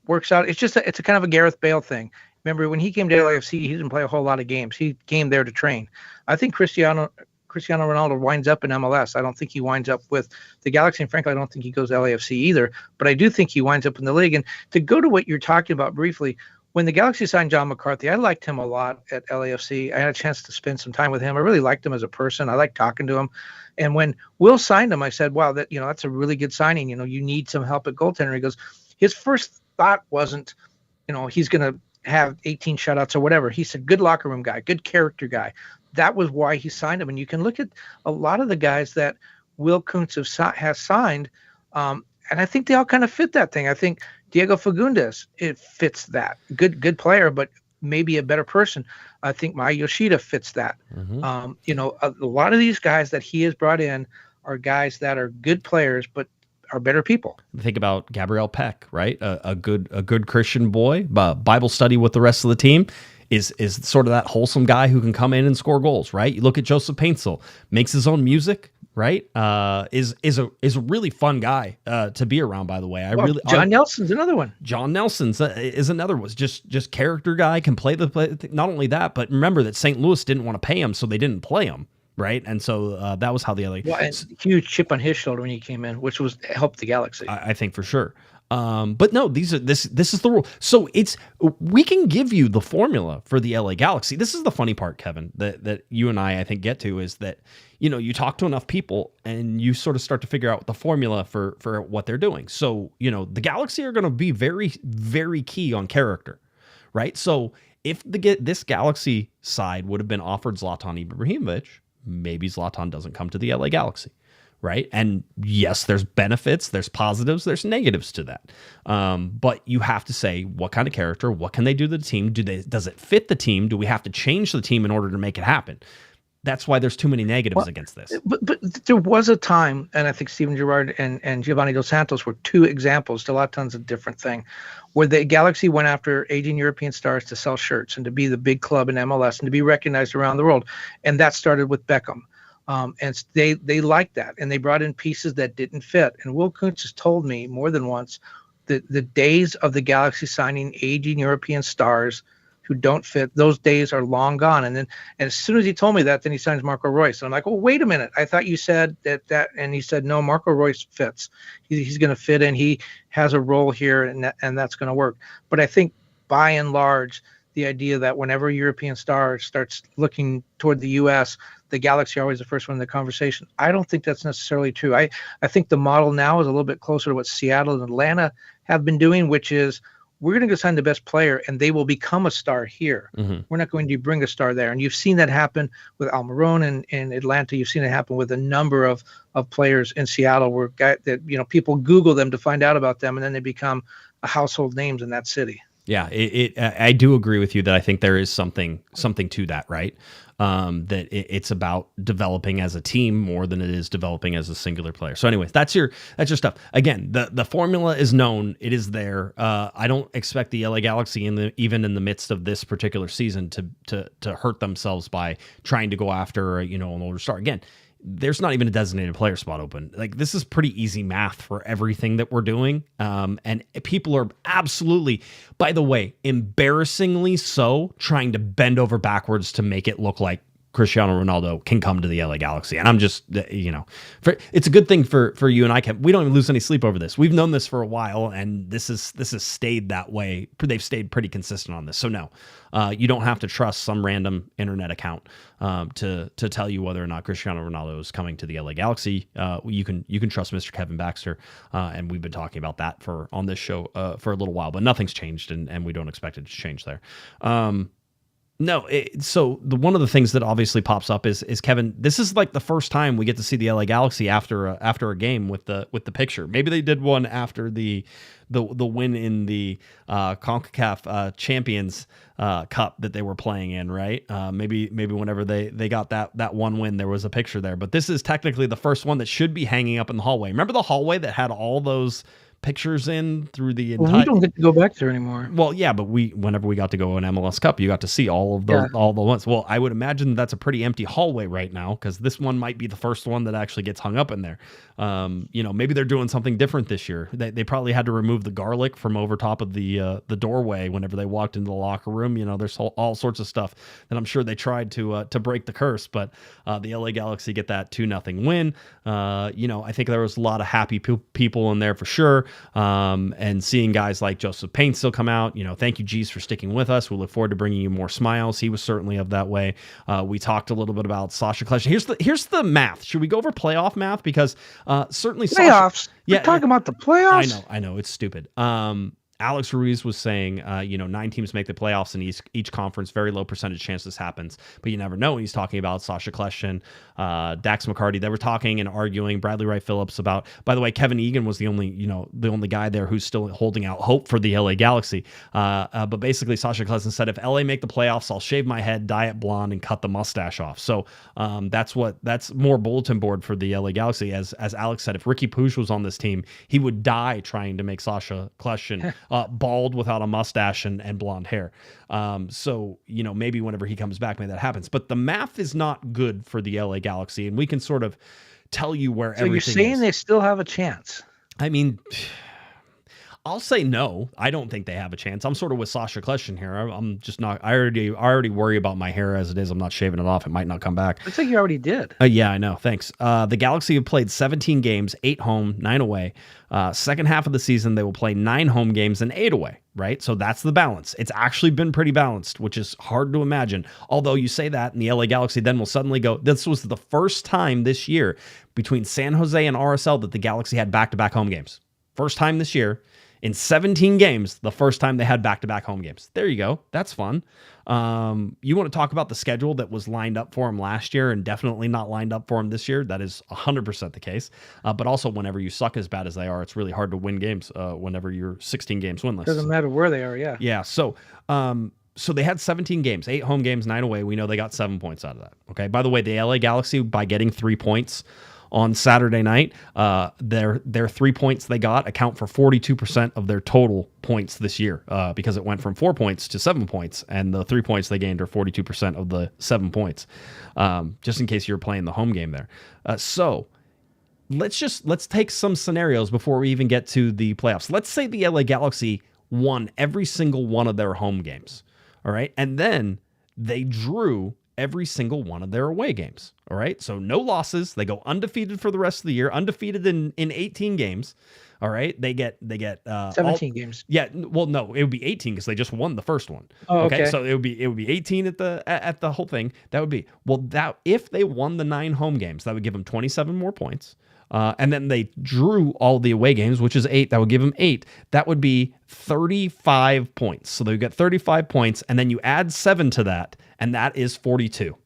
works out. It's a kind of a Gareth Bale thing. Remember when he came to LAFC, he didn't play a whole lot of games. He came there to train. I think Cristiano Ronaldo winds up in MLS. I don't think he winds up with the Galaxy, and frankly, I don't think he goes to LAFC either. But I do think he winds up in the league. And to go to what you're talking about briefly, when the Galaxy signed John McCarthy, I liked him a lot at LAFC. I had a chance to spend some time with him. I really liked him as a person. I liked talking to him. And when Will signed him, I said, wow, that's a really good signing. You need some help at goaltender. He goes, his first thought wasn't, he's going to have 18 shutouts or whatever. He said, good locker room guy, good character guy. That was why he signed him. And you can look at a lot of the guys that Will Kuntz has signed, and I think they all kind of fit that thing. I think Diego Fagundes, it fits that. Good player, but maybe a better person. I think Maya Yoshida fits that. Mm-hmm. A lot of these guys that he has brought in are guys that are good players, but are better people. Think about Gabriel Peck, right? A good Christian boy, Bible study with the rest of the team. Is sort of that wholesome guy who can come in and score goals, right? You look at Joseph Paintsel, makes his own music, right? Is a really fun guy to be around. By the way, John Nelson's another one. John Nelson's is another one. Just character guy, can play the play. Not only that, but remember that St. Louis didn't want to pay him, so they didn't play him. Right, and so that was how the other huge chip on his shoulder when he came in, which was helped the Galaxy. I think for sure. But no, this is the rule. So we can give you the formula for the LA Galaxy. This is the funny part, Kevin, that you and I think get to is that you talk to enough people and you sort of start to figure out the formula for what they're doing. So the Galaxy are going to be very, very key on character, right? So if this Galaxy side would have been offered Zlatan Ibrahimovic, maybe Zlatan doesn't come to the LA Galaxy, right? And yes, there's benefits, there's positives, there's negatives to that. But you have to say, what kind of character, what can they do to the team? Does it fit the team? Do we have to change the team in order to make it happen? That's why there's too many negatives against this. But there was a time, and I think Steven Gerrard and Giovanni Dos Santos were two examples. Zlatan's a different thing, where the Galaxy went after aging European stars to sell shirts and to be the big club in MLS and to be recognized around the world. And that started with Beckham. And they liked that, and they brought in pieces that didn't fit. And Will Kuntz has told me more than once that the days of the Galaxy signing aging European stars who don't fit, those days are long gone. And as soon as he told me that, then he signs Marco Reus. And I'm like, well, wait a minute. I thought you said that. And he said, no, Marco Reus fits. He's going to fit in. He has a role here, and that's going to work. But I think by and large, the idea that whenever a European star starts looking toward the U.S., the Galaxy are always the first one in the conversation. I don't think that's necessarily true. I think the model now is a little bit closer to what Seattle and Atlanta have been doing, which is we're going to go sign the best player, and they will become a star here. Mm-hmm. We're not going to bring a star there. And you've seen that happen with Almiron in Atlanta. You've seen it happen with a number of players in Seattle where people Google them to find out about them, and then they become household names in that city. Yeah, I do agree with you that I think there is something to that, right? That it's about developing as a team more than it is developing as a singular player. So anyways, that's your stuff. Again, the formula is known. It is there. I don't expect the LA Galaxy even in the midst of this particular season to hurt themselves by trying to go after an older star. Again, there's not even a designated player spot open. Like, this is pretty easy math for everything that we're doing. And people are absolutely, by the way, embarrassingly so, trying to bend over backwards to make it look like Cristiano Ronaldo can come to the LA Galaxy. And I'm just, it's a good thing for you and I. We don't even lose any sleep over this. We've known this for a while, and this has stayed that way. They've stayed pretty consistent on this. So no, you don't have to trust some random internet account to tell you whether or not Cristiano Ronaldo is coming to the LA Galaxy. You can trust Mr. Kevin Baxter, and we've been talking about that on this show for a little while, but nothing's changed, and we don't expect it to change there. So one of the things that obviously pops up is Kevin. This is like the first time we get to see the LA Galaxy after a game with the picture. Maybe they did one after the win in the CONCACAF Champions Cup that they were playing in, right? Maybe whenever they got that one win, there was a picture there. But this is technically the first one that should be hanging up in the hallway. Remember the hallway that had all those pictures in through the entire... Well, we don't get to go back there anymore. Well, yeah, but whenever we got to go in MLS Cup, you got to see all of those, all the ones. Well, I would imagine that's a pretty empty hallway right now, because this one might be the first one that actually gets hung up in there. Maybe they're doing something different this year. They probably had to remove the garlic from over top of the doorway whenever they walked into the locker room. There's all sorts of stuff that I'm sure they tried to break the curse, but the LA Galaxy get that 2-0 win. I think there was a lot of happy people in there for sure. And seeing guys like Joseph Payne still come out, thank you, G's, for sticking with us. We look forward to bringing you more smiles. He was certainly of that way. We talked a little bit about Sasha Kleshin. Here's the math. Should we go over playoff math? Because certainly playoffs. Yeah, we're talking about the playoffs. I know, it's stupid. Alex Ruiz was saying, 9 teams make the playoffs in each conference. Very low percentage chance this happens, but you never know. And he's talking about Sasha Kleshin, Dax McCarty. They were talking and arguing. Bradley Wright Phillips about. By the way, Kevin Egan was the only guy there who's still holding out hope for the LA Galaxy. But basically, Sasha Kleshin said, if LA make the playoffs, I'll shave my head, dye it blonde, and cut the mustache off. So that's more bulletin board for the LA Galaxy. As Alex said, if Ricky Puig was on this team, he would die trying to make Sasha Kleshin bald without a mustache and blonde hair. So maybe whenever he comes back, maybe that happens. But the math is not good for the LA Galaxy, and we can sort of tell you where everything is. So you're saying they still have a chance? I mean, I'll say no. I don't think they have a chance. I'm sort of with Sasha Kleshin here. I'm just not. I already worry about my hair as it is. I'm not shaving it off. It might not come back. I think you already did. Yeah, I know. Thanks. The Galaxy have played 17 games, 8 home, 9 away. Second half of the season, they will play 9 home games and 8 away, right? So that's the balance. It's actually been pretty balanced, which is hard to imagine. Although you say that, and the LA Galaxy then will suddenly go, this was the first time this year between San Jose and RSL that the Galaxy had back-to-back home games. First time this year. In 17 games, the first time they had back-to-back home games. There you go. That's fun. You want to talk about the schedule that was lined up for them last year and definitely not lined up for them this year? That is 100% the case. But also, whenever you suck as bad as they are, it's really hard to win games whenever you're 16 games winless. Doesn't matter where they are, yeah. Yeah, so they had 17 games, 8 home games, 9 away. We know they got 7 points out of that. Okay. By the way, the LA Galaxy, by getting 3 points on Saturday night, their 3 points they got account for 42% of their total points this year, because it went from 4 points to 7 points, and the 3 points they gained are 42% of the 7 points. Just in case you're playing the home game there. So let's take some scenarios before we even get to the playoffs. Let's say the LA Galaxy won every single one of their home games, all right, and then they drew every single one of their away games. All right. So no losses. They go undefeated for the rest of the year, undefeated in 18 games. All right. They get 17 games. Yeah. Well, no, it would be 18 because they just won the first one. Oh, okay. So it would be 18 at the whole thing. That would be, that if they won the 9 home games, that would give them 27 more points. And then they drew all the away games, which is 8. That would give them 8. That would be 35 points. So they get 35 points, and then you add 7 to that, and that is 42.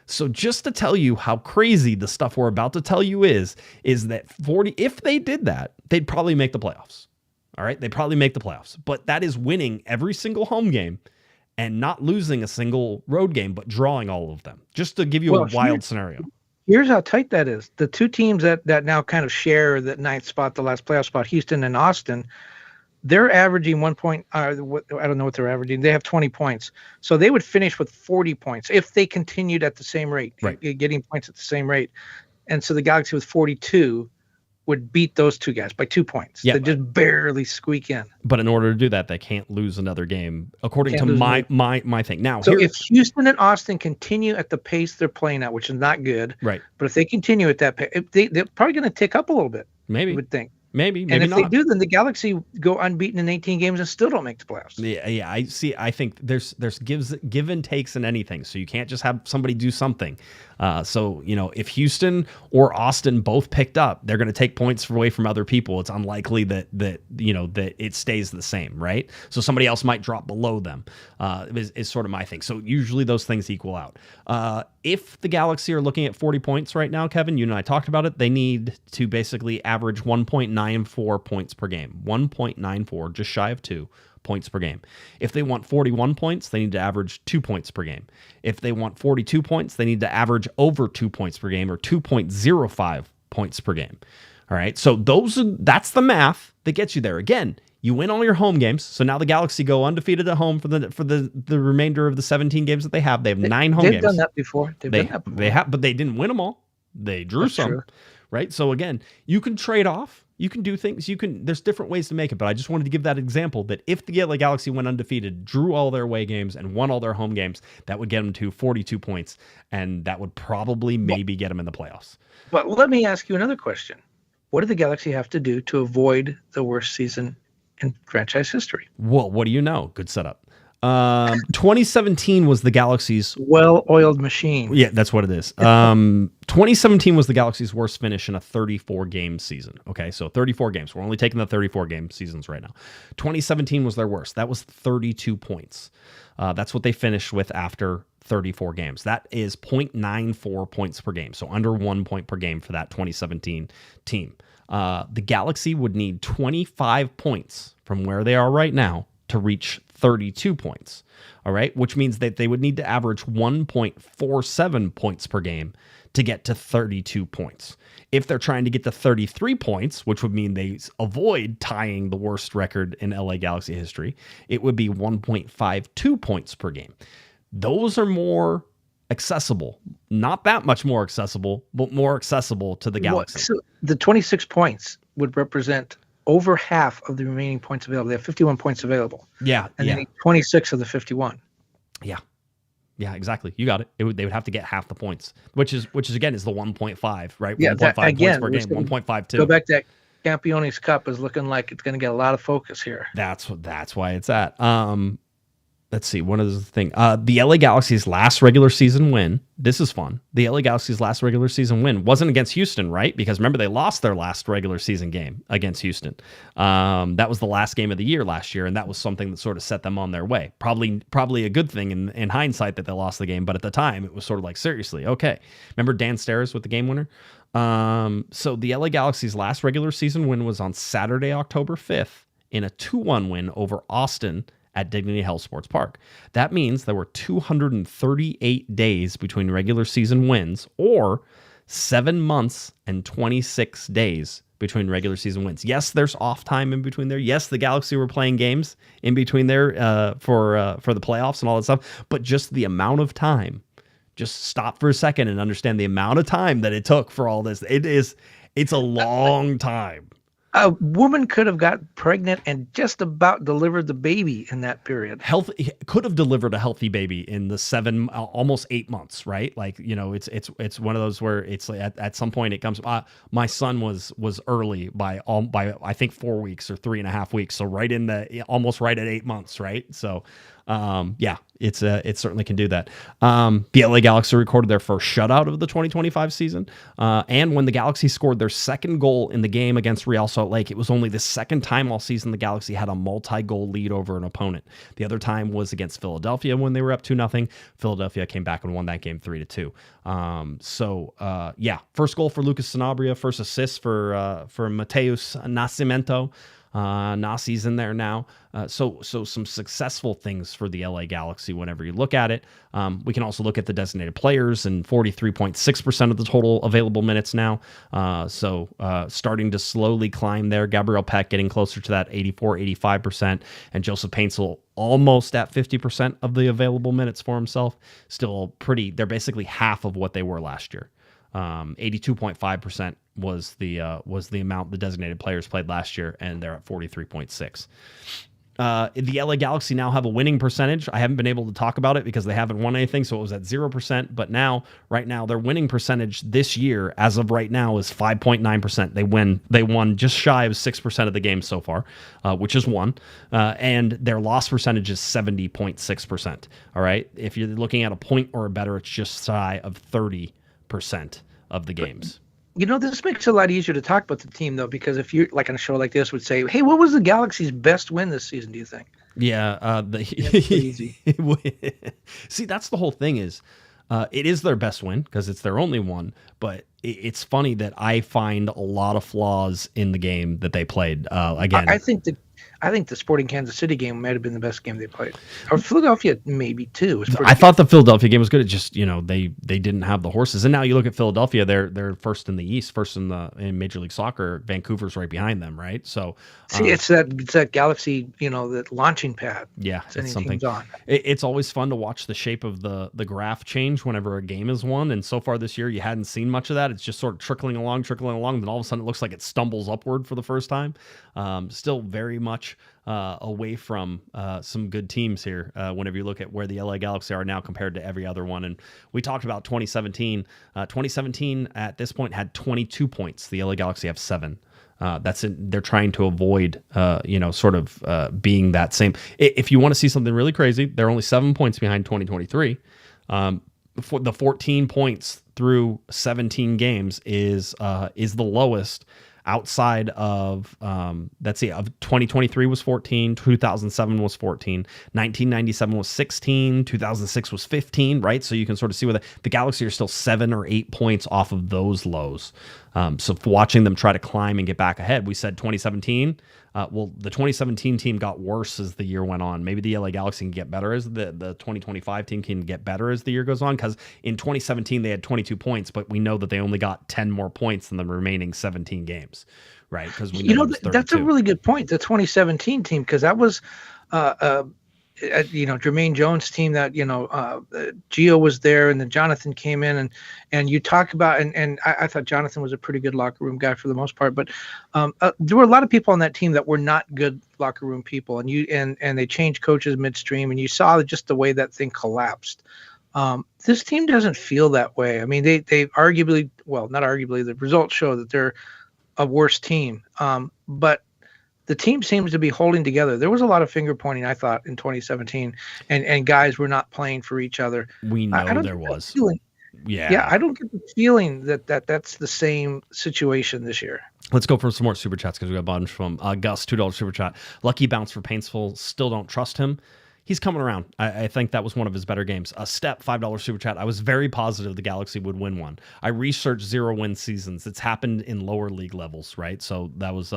So just to tell you how crazy the stuff we're about to tell you is that 40, if they did that, they'd probably make the playoffs. All right? They'd probably make the playoffs. But that is winning every single home game and not losing a single road game, but drawing all of them. Just to give you a wild scenario. Here's how tight that is. The 2 teams that now kind of share that 9th spot, the last playoff spot, Houston and Austin, they're averaging 1 point. I don't know what they're averaging. They have 20 points. So they would finish with 40 points if they continued at the same rate, right, getting points at the same rate. And so the Galaxy with 42, would beat those two guys by 2 points. Yeah. They just barely squeak in. But in order to do that, they can't lose another game, according to my thing. Now, so if Houston and Austin continue at the pace they're playing at, which is not good, right? But if they continue at that pace, they're probably going to tick up a little bit. Maybe, you would think. Maybe and if not. they do, then the Galaxy go unbeaten in 18 games and still don't make the playoffs. Yeah. I see. I think there's give and takes in anything, so you can't just have somebody do something. So if Houston or Austin both picked up, they're going to take points away from other people. It's unlikely that it stays the same, right? So somebody else might drop below them. Is sort of my thing. So usually those things equal out. If the Galaxy are looking at 40 points right now, Kevin, you and I talked about it, they need to basically average 1.94 points per game. 1.94, just shy of 2 points per game. If they want 41 points, they need to average 2 points per game. If they want 42 points, they need to average over 2 points per game, or 2.05 points per game. All right, so that's the math that gets you there. Again, you win all your home games, so now the Galaxy go undefeated at home for the remainder of the 17 games that they have. They have 9 home games. They've done that before. They have, but they didn't win them all. They drew That's some, true. right? So again, you can trade off. You can do things. There's different ways to make it, but I just wanted to give that example that if the LA Galaxy went undefeated, drew all their away games, and won all their home games, that would get them to 42 points, and that would probably maybe get them in the playoffs. But let me ask you another question. What do the Galaxy have to do to avoid the worst season in franchise history? Well, what do you know? Good setup. 2017 was the Galaxy's well-oiled machine. Yeah, that's what it is. 2017 was the Galaxy's worst finish in a 34-game season. Okay, so 34 games. We're only taking the 34-game seasons right now. 2017 was their worst. That was 32 points. That's what they finished with after 34 games. That is 0.94 points per game, so under 1 point per game for that 2017 team. The Galaxy would need 25 points from where they are right now to reach 32 points, all right? Which means that they would need to average 1.47 points per game to get to 32 points. If they're trying to get to 33 points, which would mean they avoid tying the worst record in LA Galaxy history, it would be 1.52 points per game. Those are more accessible. Not that much more accessible, but more accessible to the Galaxy. So the 26 points would represent over half of the remaining points available. They have 51 points available. Yeah. And they need 26 of the 51. Yeah. Yeah, exactly. You got it. They would have to get half the points, which is again is the 1.5, right? Yeah, 1.5 again, points per game, 1.52. Go back to that Campeones Cup is looking like it's going to get a lot of focus here. That's why it's at. Let's see. One of the thing. The LA Galaxy's last regular season win. This is fun. The LA Galaxy's last regular season win wasn't against Houston, right? Because remember, they lost their last regular season game against Houston. That was the last game of the year last year, and that was something that sort of set them on their way. Probably a good thing in hindsight that they lost the game, but at the time, it was sort of like, seriously, okay. Remember Dan Steres with the game winner? So the LA Galaxy's last regular season win was on Saturday, October 5th in a 2-1 win over Austin at Dignity Health Sports Park. That means there were 238 days between regular season wins, or 7 months and 26 days between regular season wins. Yes, there's off time in between there. Yes, the Galaxy were playing games in between there for the playoffs and all that stuff, but just the amount of time, just stop for a second and understand the amount of time that it took for all this. It's a long time. A woman could have got pregnant and just about delivered the baby in that period. Could have delivered a healthy baby in the 7, almost 8 months, right? Like, it's one of those where it's like at some point it comes. My son was early by I think 4 weeks or 3.5 weeks, so right in almost right at 8 months, right? So. Yeah, it certainly can do that. The LA Galaxy recorded their first shutout of the 2025 season. And when the Galaxy scored their second goal in the game against Real Salt Lake, it was only the second time all season the Galaxy had a multi-goal lead over an opponent. The other time was against Philadelphia when they were up 2-0. Philadelphia came back and won that game 3-2. Yeah, first goal for Lucas Sanabria, first assist for Matheus Nascimento. Nasi's in there now. So some successful things for the LA Galaxy whenever you look at it. We can also look at the designated players and 43.6% of the total available minutes now. Starting to slowly climb there. Gabriel Peck getting closer to that 85%, and Joseph Paintsel almost at 50% of the available minutes for himself. Still they're basically half of what they were last year. 82.5% was the amount the designated players played last year, and they're at 43.6. The LA Galaxy now have a winning percentage. I haven't been able to talk about it because they haven't won anything, so it was at 0%. But right now, their winning percentage this year, as of right now, is 5.9%. They won just shy of 6% of the games so far, which is one. And their loss percentage is 70.6%. All right, if you're looking at a point or better, it's just shy of 30% of the games. This makes it a lot easier to talk about the team, though, because if you're like on a show like this would say, hey, what was the Galaxy's best win this season, do you think? Yeah. Easy. See, that's the whole thing is it is their best win because it's their only one. But it's funny that I find a lot of flaws in the game that they played. Again, I think the Sporting Kansas City game might have been the best game they played. Or Philadelphia, maybe too. I thought the Philadelphia game was good. It just they didn't have the horses. And now you look at Philadelphia, they're first in the East, first in Major League Soccer. Vancouver's right behind them, right? So see, it's that Galaxy, that launching pad. Yeah, it's something. It's always fun to watch the shape of the graph change whenever a game is won. And so far this year, you hadn't seen much of that. It's just sort of trickling along. Then all of a sudden, it looks like it stumbles upward for the first time. Still very much away from some good teams here whenever you look at where the LA Galaxy are now compared to every other one. And we talked about 2017. 2017 at this point had 22 points. The LA Galaxy have 7. They're trying to avoid, being that same. If you want to see something really crazy, they're only 7 points behind 2023. For the 14 points through 17 games is the lowest outside of of 2023 was 14, 2007 was 14, 1997 was 16, 2006 was 15, right? So you can sort of see where the Galaxy are still 7 or 8 points off of those lows. So watching them try to climb and get back ahead, we said 2017. The 2017 team got worse as the year went on. Maybe the LA Galaxy can get better as the 2025 team can get better as the year goes on, because in 2017 they had 22 points, but we know that they only got 10 more points than the remaining 17 games, right? Because we know that's a really good point. The 2017 team, because that was Jermaine Jones' team that Gio was there, and then Jonathan came in, and you talk about and I thought Jonathan was a pretty good locker room guy for the most part, but there were a lot of people on that team that were not good locker room people, and they changed coaches midstream, and you saw just the way that thing collapsed. This team doesn't feel that way. I mean, they arguably, well, not arguably, the results show that they're a worse team, but the team seems to be holding together. There was a lot of finger pointing, I thought, in 2017, and guys were not playing for each other. We know there was. Yeah, I don't get the feeling that's the same situation this year. Let's go for some more super chats because we got a bunch from Gus, $2 super chat. Lucky bounce for Paintsville. Still don't trust him. He's coming around. I think that was one of his better games. A Step, $5 super chat. I was very positive the Galaxy would win one. I researched 0-win seasons. It's happened in lower league levels, right? So that was.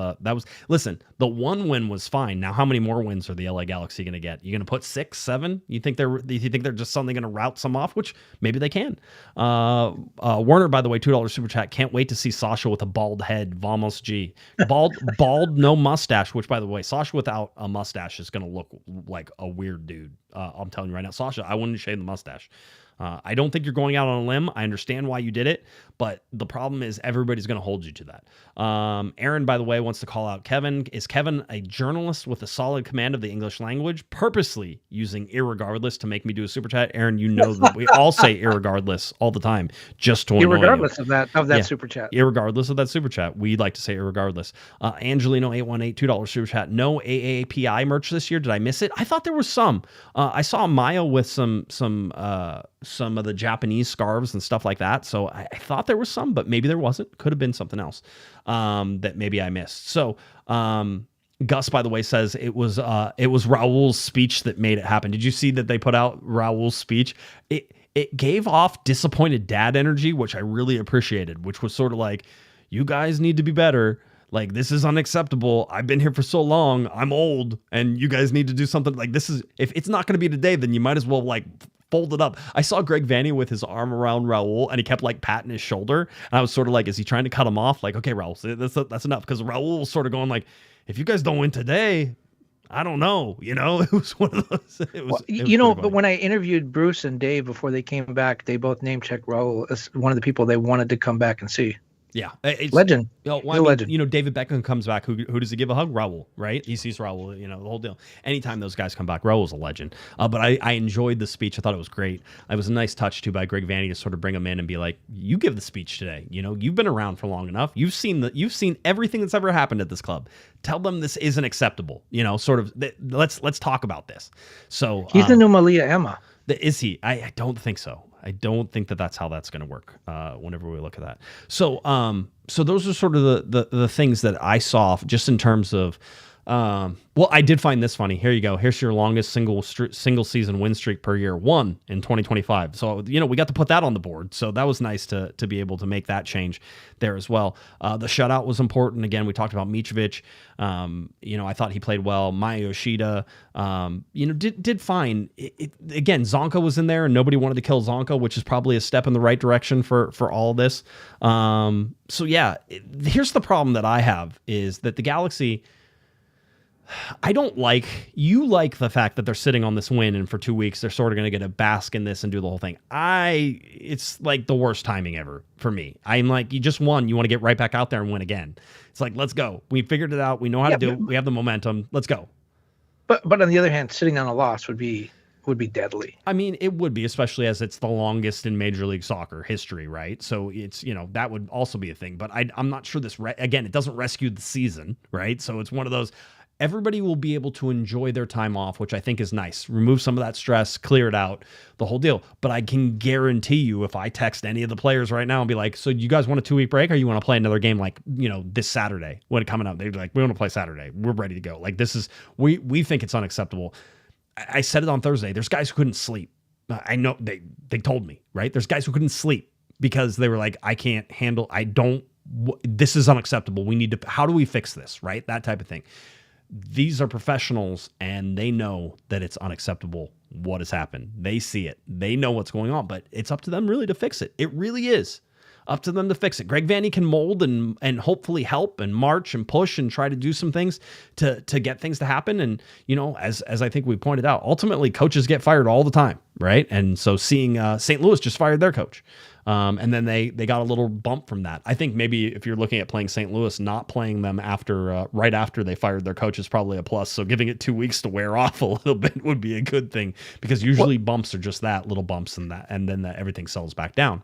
Listen, the 1 win was fine. Now, how many more wins are the LA Galaxy going to get? You going to put 6, 7? You think they're just suddenly going to route some off? Which maybe they can. Werner, by the way, $2 super chat. Can't wait to see Sasha with a bald head. Vamos G. Bald, no mustache. Which, by the way, Sasha without a mustache is going to look like a weird dude. I'm telling you right now, Sasha, I wouldn't shave the mustache. I don't think you're going out on a limb. I understand why you did it, but the problem is everybody's going to hold you to that. Aaron, by the way, wants to call out Kevin. Is Kevin a journalist with a solid command of the English language, purposely using irregardless to make me do a super chat? Aaron, you know that we all say irregardless all the time, just to annoy irregardless you. of that super chat. Irregardless of that super chat, we like to say irregardless. Angelino818, $2 super chat. No AAPI merch this year. Did I miss it? I thought there was some. I saw Maya with some of the Japanese scarves and stuff like that. So I thought there was some, but maybe there wasn't. Could have been something else that maybe I missed. So Gus, by the way, says it was Raul's speech that made it happen. Did you see that they put out Raul's speech? It gave off disappointed dad energy, which I really appreciated, which was sort of like, you guys need to be better. Like, this is unacceptable. I've been here for so long. I'm old, and you guys need to do something. Like, this is, if it's not going to be today, then you might as well fold it up. I saw Greg Vanny with his arm around Raul, and he kept patting his shoulder. And I was sort of like, is he trying to cut him off? Like, okay, Raul, that's enough. Because Raul was sort of going like, if you guys don't win today, I don't know. It was one of those. But when I interviewed Bruce and Dave before they came back, they both name checked Raul as one of the people they wanted to come back and see. Yeah, legend. Legend. David Beckham comes back. Who does he give a hug? Raul, right? He sees Raul. The whole deal. Anytime those guys come back, Raul's a legend. But I enjoyed the speech. I thought it was great. It was a nice touch too by Greg Vanney to sort of bring him in and be like, "You give the speech today. You've been around for long enough. You've seen everything that's ever happened at this club. Tell them this isn't acceptable. Let's talk about this." So he's the new Malia Emma. Is he? I don't think so. I don't think that's how that's going to work whenever we look at that. So those are sort of the things that I saw just in terms of, I did find this funny. Here you go. Here's your longest single season win streak per year, 1 in 2025. So, we got to put that on the board. So that was nice to be able to make that change there as well. The shutout was important. Again, we talked about Micovic. I thought he played well. Maya Yoshida, did fine. Again, Zonka was in there and nobody wanted to kill Zonka, which is probably a step in the right direction for all this. Here's the problem that I have is that the Galaxy, I don't like the fact that they're sitting on this win and for 2 weeks they're sort of going to get a bask in this and do the whole thing. It's like the worst timing ever for me. I'm like, you just won. You want to get right back out there and win again. It's like, let's go. We figured it out. We know how to do it. We have the momentum. Let's go. But on the other hand, sitting on a loss would be deadly. I mean, it would be, especially as it's the longest in Major League Soccer history, right? So it's, that would also be a thing. But I'm not sure this, again, it doesn't rescue the season, right? So it's one of those, everybody will be able to enjoy their time off, which I think is nice. Remove some of that stress, clear it out, the whole deal. But I can guarantee you, if I text any of the players right now and be like, so you guys want a 2-week break or you want to play another game like, this Saturday when it coming up? They'd be like, we want to play Saturday. We're ready to go. Like, this is, we think it's unacceptable. I said it on Thursday. There's guys who couldn't sleep. I know they told me, right? There's guys who couldn't sleep because they were like, this is unacceptable. How do we fix this? Right? That type of thing. These are professionals and they know that it's unacceptable what has happened. They see it. They know what's going on, but it's up to them really to fix it. It really is up to them to fix it. Greg Vanney can mold and hopefully help and march and push and try to do some things to get things to happen. And, as I think we pointed out, ultimately coaches get fired all the time, right? And so seeing St. Louis just fired their coach. And then they got a little bump from that. I think maybe if you're looking at playing St. Louis, not playing them right after they fired their coach is probably a plus. So giving it 2 weeks to wear off a little bit would be a good thing because usually bumps are just that, little bumps and then everything settles back down.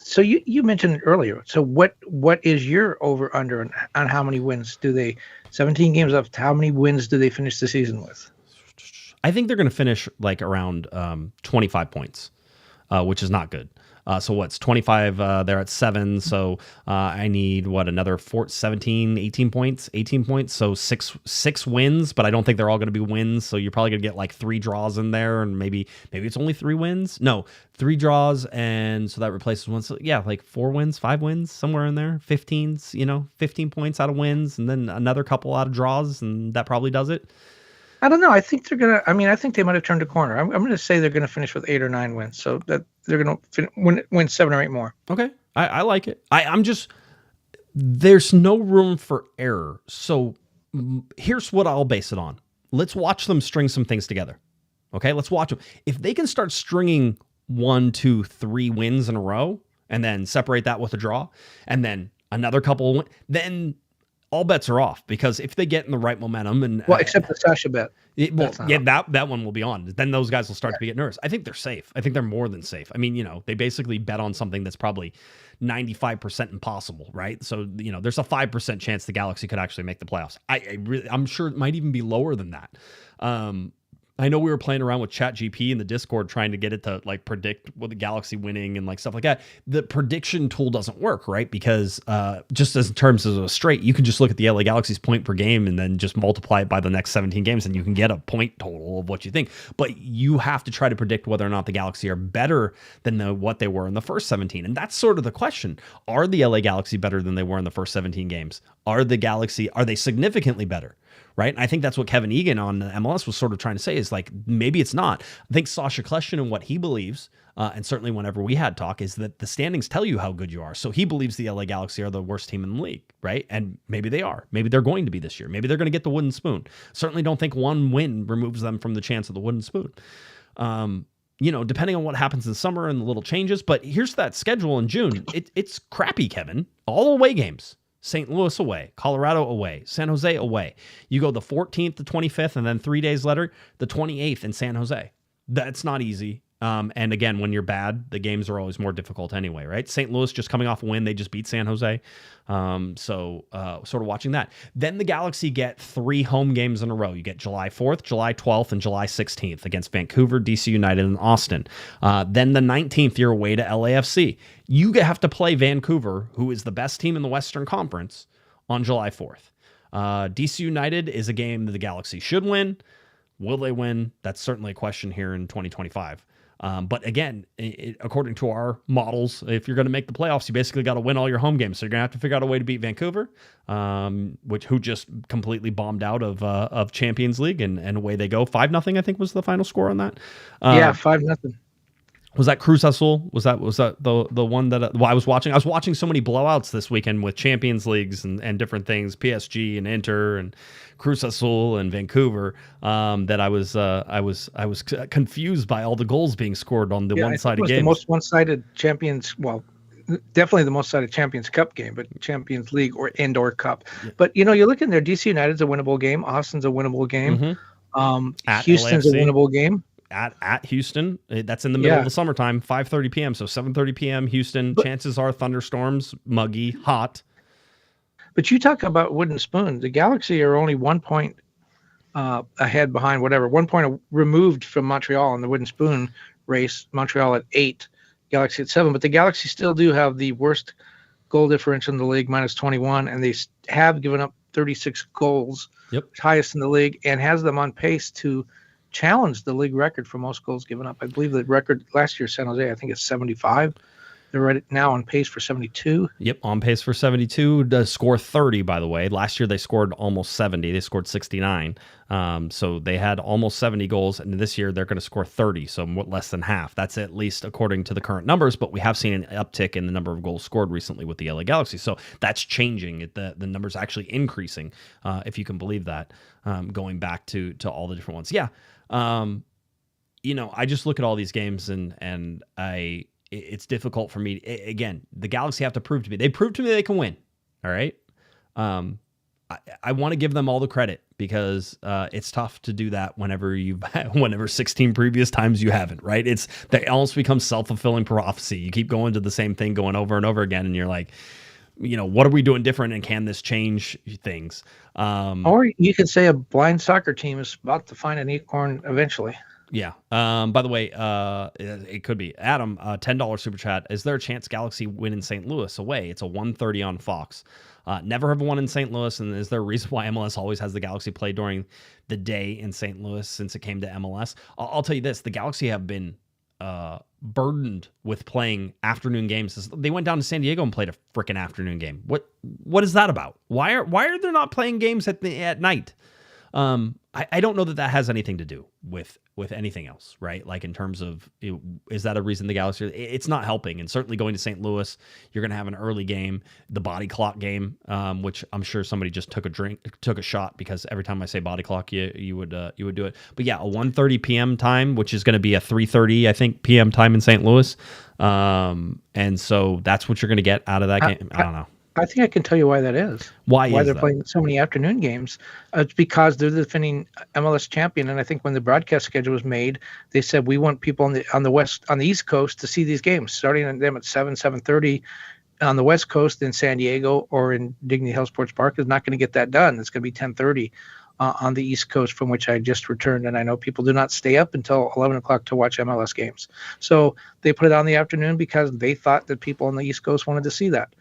So you mentioned it earlier. So what is your over under on how many wins do they? 17 games up. How many wins do they finish the season with? I think they're going to finish like around 25 points, which is not good. So what's 25? They're at 7. So I need another 18 points. So six wins, but I don't think they're all going to be wins. So you're probably going to get like 3 draws in there, and maybe it's only 3 wins. No, 3 draws, and so that replaces 1. So yeah, like 4 wins, 5 wins, somewhere in there. 15 points out of wins, and then another couple out of draws, and that probably does it. I don't know. I think they're gonna. I think they might have turned a corner. I'm going to say they're going to finish with 8 or 9 wins, so that they're going to win 7 or 8 more. Okay, I like it. I'm just, there's no room for error. So here's what I'll base it on. Let's watch them string some things together. Okay, let's watch them. If they can start stringing 1, 2, 3 wins in a row, and then separate that with a draw, and then another couple, then all bets are off, because if they get in the right momentum and except the Sasha bet. That one will be on. Then those guys will start to get nervous. I think they're safe. I think they're more than safe. They basically bet on something that's probably 95% impossible, right? So, there's a 5% chance the Galaxy could actually make the playoffs. I'm sure it might even be lower than that. I know we were playing around with ChatGPT in the Discord trying to get it to like predict what the Galaxy winning and like stuff like that. The prediction tool doesn't work, right? Because just as in terms of a straight, you can just look at the LA Galaxy's point per game and then just multiply it by the next 17 games and you can get a point total of what you think. But you have to try to predict whether or not the Galaxy are better than what they were in the first 17. And that's sort of the question. Are the LA Galaxy better than they were in the first 17 games? Are they significantly better? right? And I think that's what Kevin Egan on MLS was sort of trying to say is like, maybe it's not. I think Sasha Kleshtin and what he believes, and certainly whenever we had talk, is that the standings tell you how good you are. So he believes the LA Galaxy are the worst team in the league, right? And maybe they are. Maybe they're going to be this year. Maybe they're going to get the wooden spoon. Certainly don't think one win removes them from the chance of the wooden spoon. Depending on what happens in summer and the little changes. But here's that schedule in June. It's crappy, Kevin. All away games. St. Louis away, Colorado away, San Jose away. You go the 14th, the 25th, and then 3 days later, the 28th in San Jose. That's not easy. And again, when you're bad, the games are always more difficult anyway, right? St. Louis just coming off a win. They just beat San Jose. So sort of watching that. Then the Galaxy get 3 home games in a row. You get July 4th, July 12th, and July 16th against Vancouver, DC United, and Austin. Then the 19th, you're away to LAFC. You have to play Vancouver, who is the best team in the Western Conference, on July 4th. DC United is a game that the Galaxy should win. Will they win? That's certainly a question here in 2025. But again, according to our models, if you're going to make the playoffs, you basically got to win all your home games. So you're going to have to figure out a way to beat Vancouver, who just completely bombed out of Champions League, and away they go. 5-0, I think, was the final score on that. 5-0. Was that Cruz Azul? Was that the one that I was watching? I was watching so many blowouts this weekend with Champions Leagues and different things, PSG and Inter and Cruz Azul and Vancouver, that I was confused by all the goals being scored on the one-sided games. The most one-sided Champions, well, definitely the most sided Champions Cup game, but Champions League or indoor cup. Yeah. But you look in there, DC United's a winnable game, Austin's a winnable game, Houston's LAFC. A winnable game. At Houston, that's in the middle of the summertime, 5:30 p.m. So 7:30 p.m. Houston. Chances are thunderstorms, muggy, hot. But you talk about wooden spoon. The Galaxy are only 1 point ahead behind 1 point removed from Montreal in the wooden spoon race. Montreal at 8, Galaxy at 7. But the Galaxy still do have the worst goal differential in the league, -21, and they have given up 36 goals, highest in the league, and has them on pace to challenged the league record for most goals given up. I believe the record last year, San Jose, I think it's 75. They're right now on pace for 72. Yep, on pace for 72. Does score 30, by the way. Last year they scored almost 70. They scored 69. So they had almost 70 goals, and this year they're going to score 30, so less than half. That's at least according to the current numbers, but we have seen an uptick in the number of goals scored recently with the LA Galaxy. So that's changing. The number's actually increasing, if you can believe that, going back to all the different ones. Yeah. I just look at all these games and it's difficult for me. Again, the Galaxy have to prove to me. They proved to me they can win. All right. I want to give them all the credit because it's tough to do that whenever 16 previous times you haven't, right? They almost become self-fulfilling prophecy. You keep going to the same thing going over and over again, and you're like, what are we doing different, and can this change things? Or you could say a blind soccer team is about to find an acorn eventually. Yeah. By the way, it could be. Adam, $10 super chat. Is there a chance Galaxy win in St. Louis away? It's a 1:30 on Fox. Never have won in St. Louis, and is there a reason why MLS always has the Galaxy play during the day in St. Louis since it came to MLS? I'll tell you this. The Galaxy have been burdened with playing afternoon games. They went down to San Diego and played a freaking afternoon game. What is that about? Why are they not playing games at night? I don't know that has anything to do with anything else, right? Like in terms of, is that a reason the Galaxy? It's not helping. And certainly going to St. Louis, you're going to have an early game, the body clock game, which I'm sure somebody just took a shot because every time I say body clock, you would do it. But yeah, a 1:30 p.m. time, which is going to be a 3:30, I think, p.m. time in St. Louis. And so that's what you're going to get out of that game. I don't know. I think I can tell you why that is. Why they're playing so many afternoon games. It's because they're the defending MLS champion, and I think when the broadcast schedule was made, they said we want people on the East Coast to see these games, starting on them at 7:30 on the West Coast in San Diego or in Dignity Health Sports Park. Is not going to get that done. It's going to be 10:30 on the East Coast, from which I just returned, and I know people do not stay up until 11 o'clock to watch MLS games. So they put it on the afternoon because they thought that people on the East Coast wanted to see that.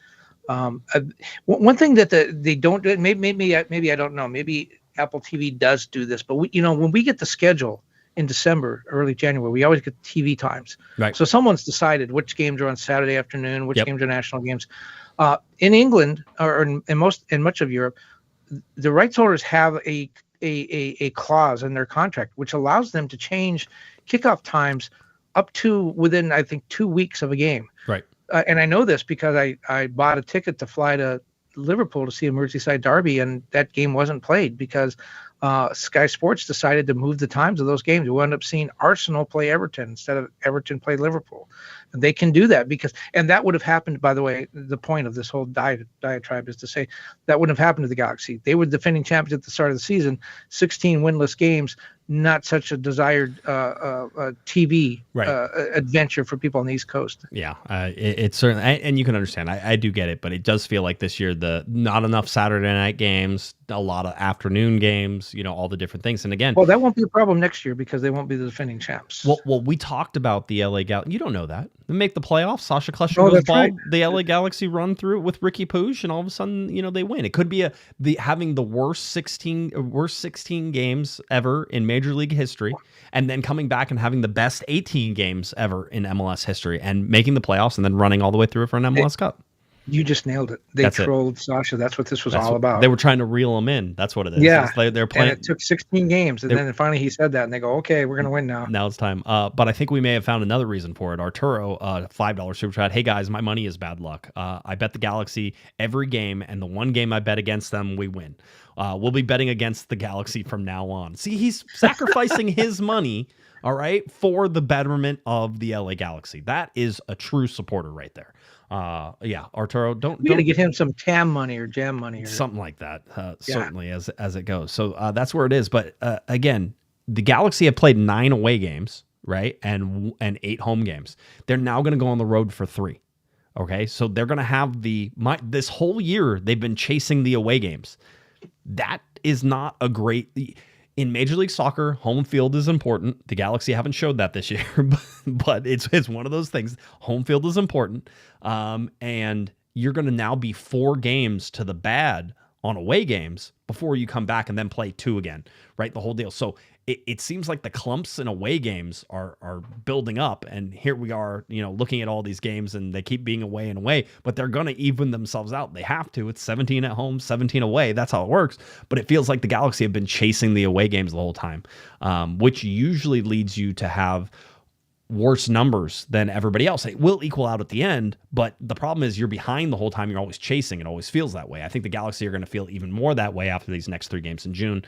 One thing that they don't do, maybe I don't know, maybe Apple TV does do this, but when we get the schedule in December, early January, we always get TV times. Right. So someone's decided which games are on Saturday afternoon, which games are national games. In England or in much of Europe, the rights holders have a clause in their contract which allows them to change kickoff times up to within, I think, 2 weeks of a game. Right. And I know this because I bought a ticket to fly to Liverpool to see a Merseyside derby, and that game wasn't played because Sky Sports decided to move the times of those games. We wound up seeing Arsenal play Everton instead of Everton play Liverpool. And they can do that and that would have happened, by the way, the point of this whole diatribe is to say that wouldn't have happened to the Galaxy. They were defending champions at the start of the season, 16 winless games, not such a desired TV adventure for people on the East Coast. Yeah, it's certainly, and you can understand. I do get it, but it does feel like this year not enough Saturday night games, a lot of afternoon games, all the different things. And again, well, that won't be a problem next year because they won't be the defending champs. Well, we talked about the LA Galaxy. You don't know that. They make the playoffs. Sasha Kleshner goes bald. Right. The LA Galaxy run through with Ricky Pooch, and all of a sudden, they win. It could be having the worst 16 games ever in Major League history, and then coming back and having the best 18 games ever in MLS history, and making the playoffs, and then running all the way through for an MLS Cup. You just nailed it. They trolled Sasha. That's what this was all about. They were trying to reel him in. That's what it is. Yeah. They're playing. And it took 16 games. And then finally he said that. And they go, okay, we're going to win now. Now it's time. But I think we may have found another reason for it. Arturo, $5 super chat. Hey, guys, my money is bad luck. I bet the Galaxy every game. And the one game I bet against them, we win. We'll be betting against the Galaxy from now on. See, he's sacrificing his money, all right, for the betterment of the LA Galaxy. That is a true supporter right there. Arturo, don't to get him some TAM money or jam money or something like that. Certainly as it goes. So that's where it is. But again, the Galaxy have played 9 away games, right, and 8 home games. They're now going to go on the road for 3. Okay, so they're going to have this whole year they've been chasing the away games. That is not a great. In Major League Soccer, home field is important. The Galaxy haven't showed that this year, but it's one of those things. Home field is important, and you're going to now be 4 games to the bad on away games before you come back and then play 2 again, right? The whole deal. So it seems like the clumps in away games are building up, and here we are, looking at all these games, and they keep being away and away, but they're going to even themselves out. They have to. It's 17 at home, 17 away. That's how it works. But it feels like the Galaxy have been chasing the away games the whole time, which usually leads you to have worse numbers than everybody else. It will equal out at the end, but the problem is you're behind the whole time. You're always chasing. It always feels that way. I think the Galaxy are going to feel even more that way after these next 3 games in June,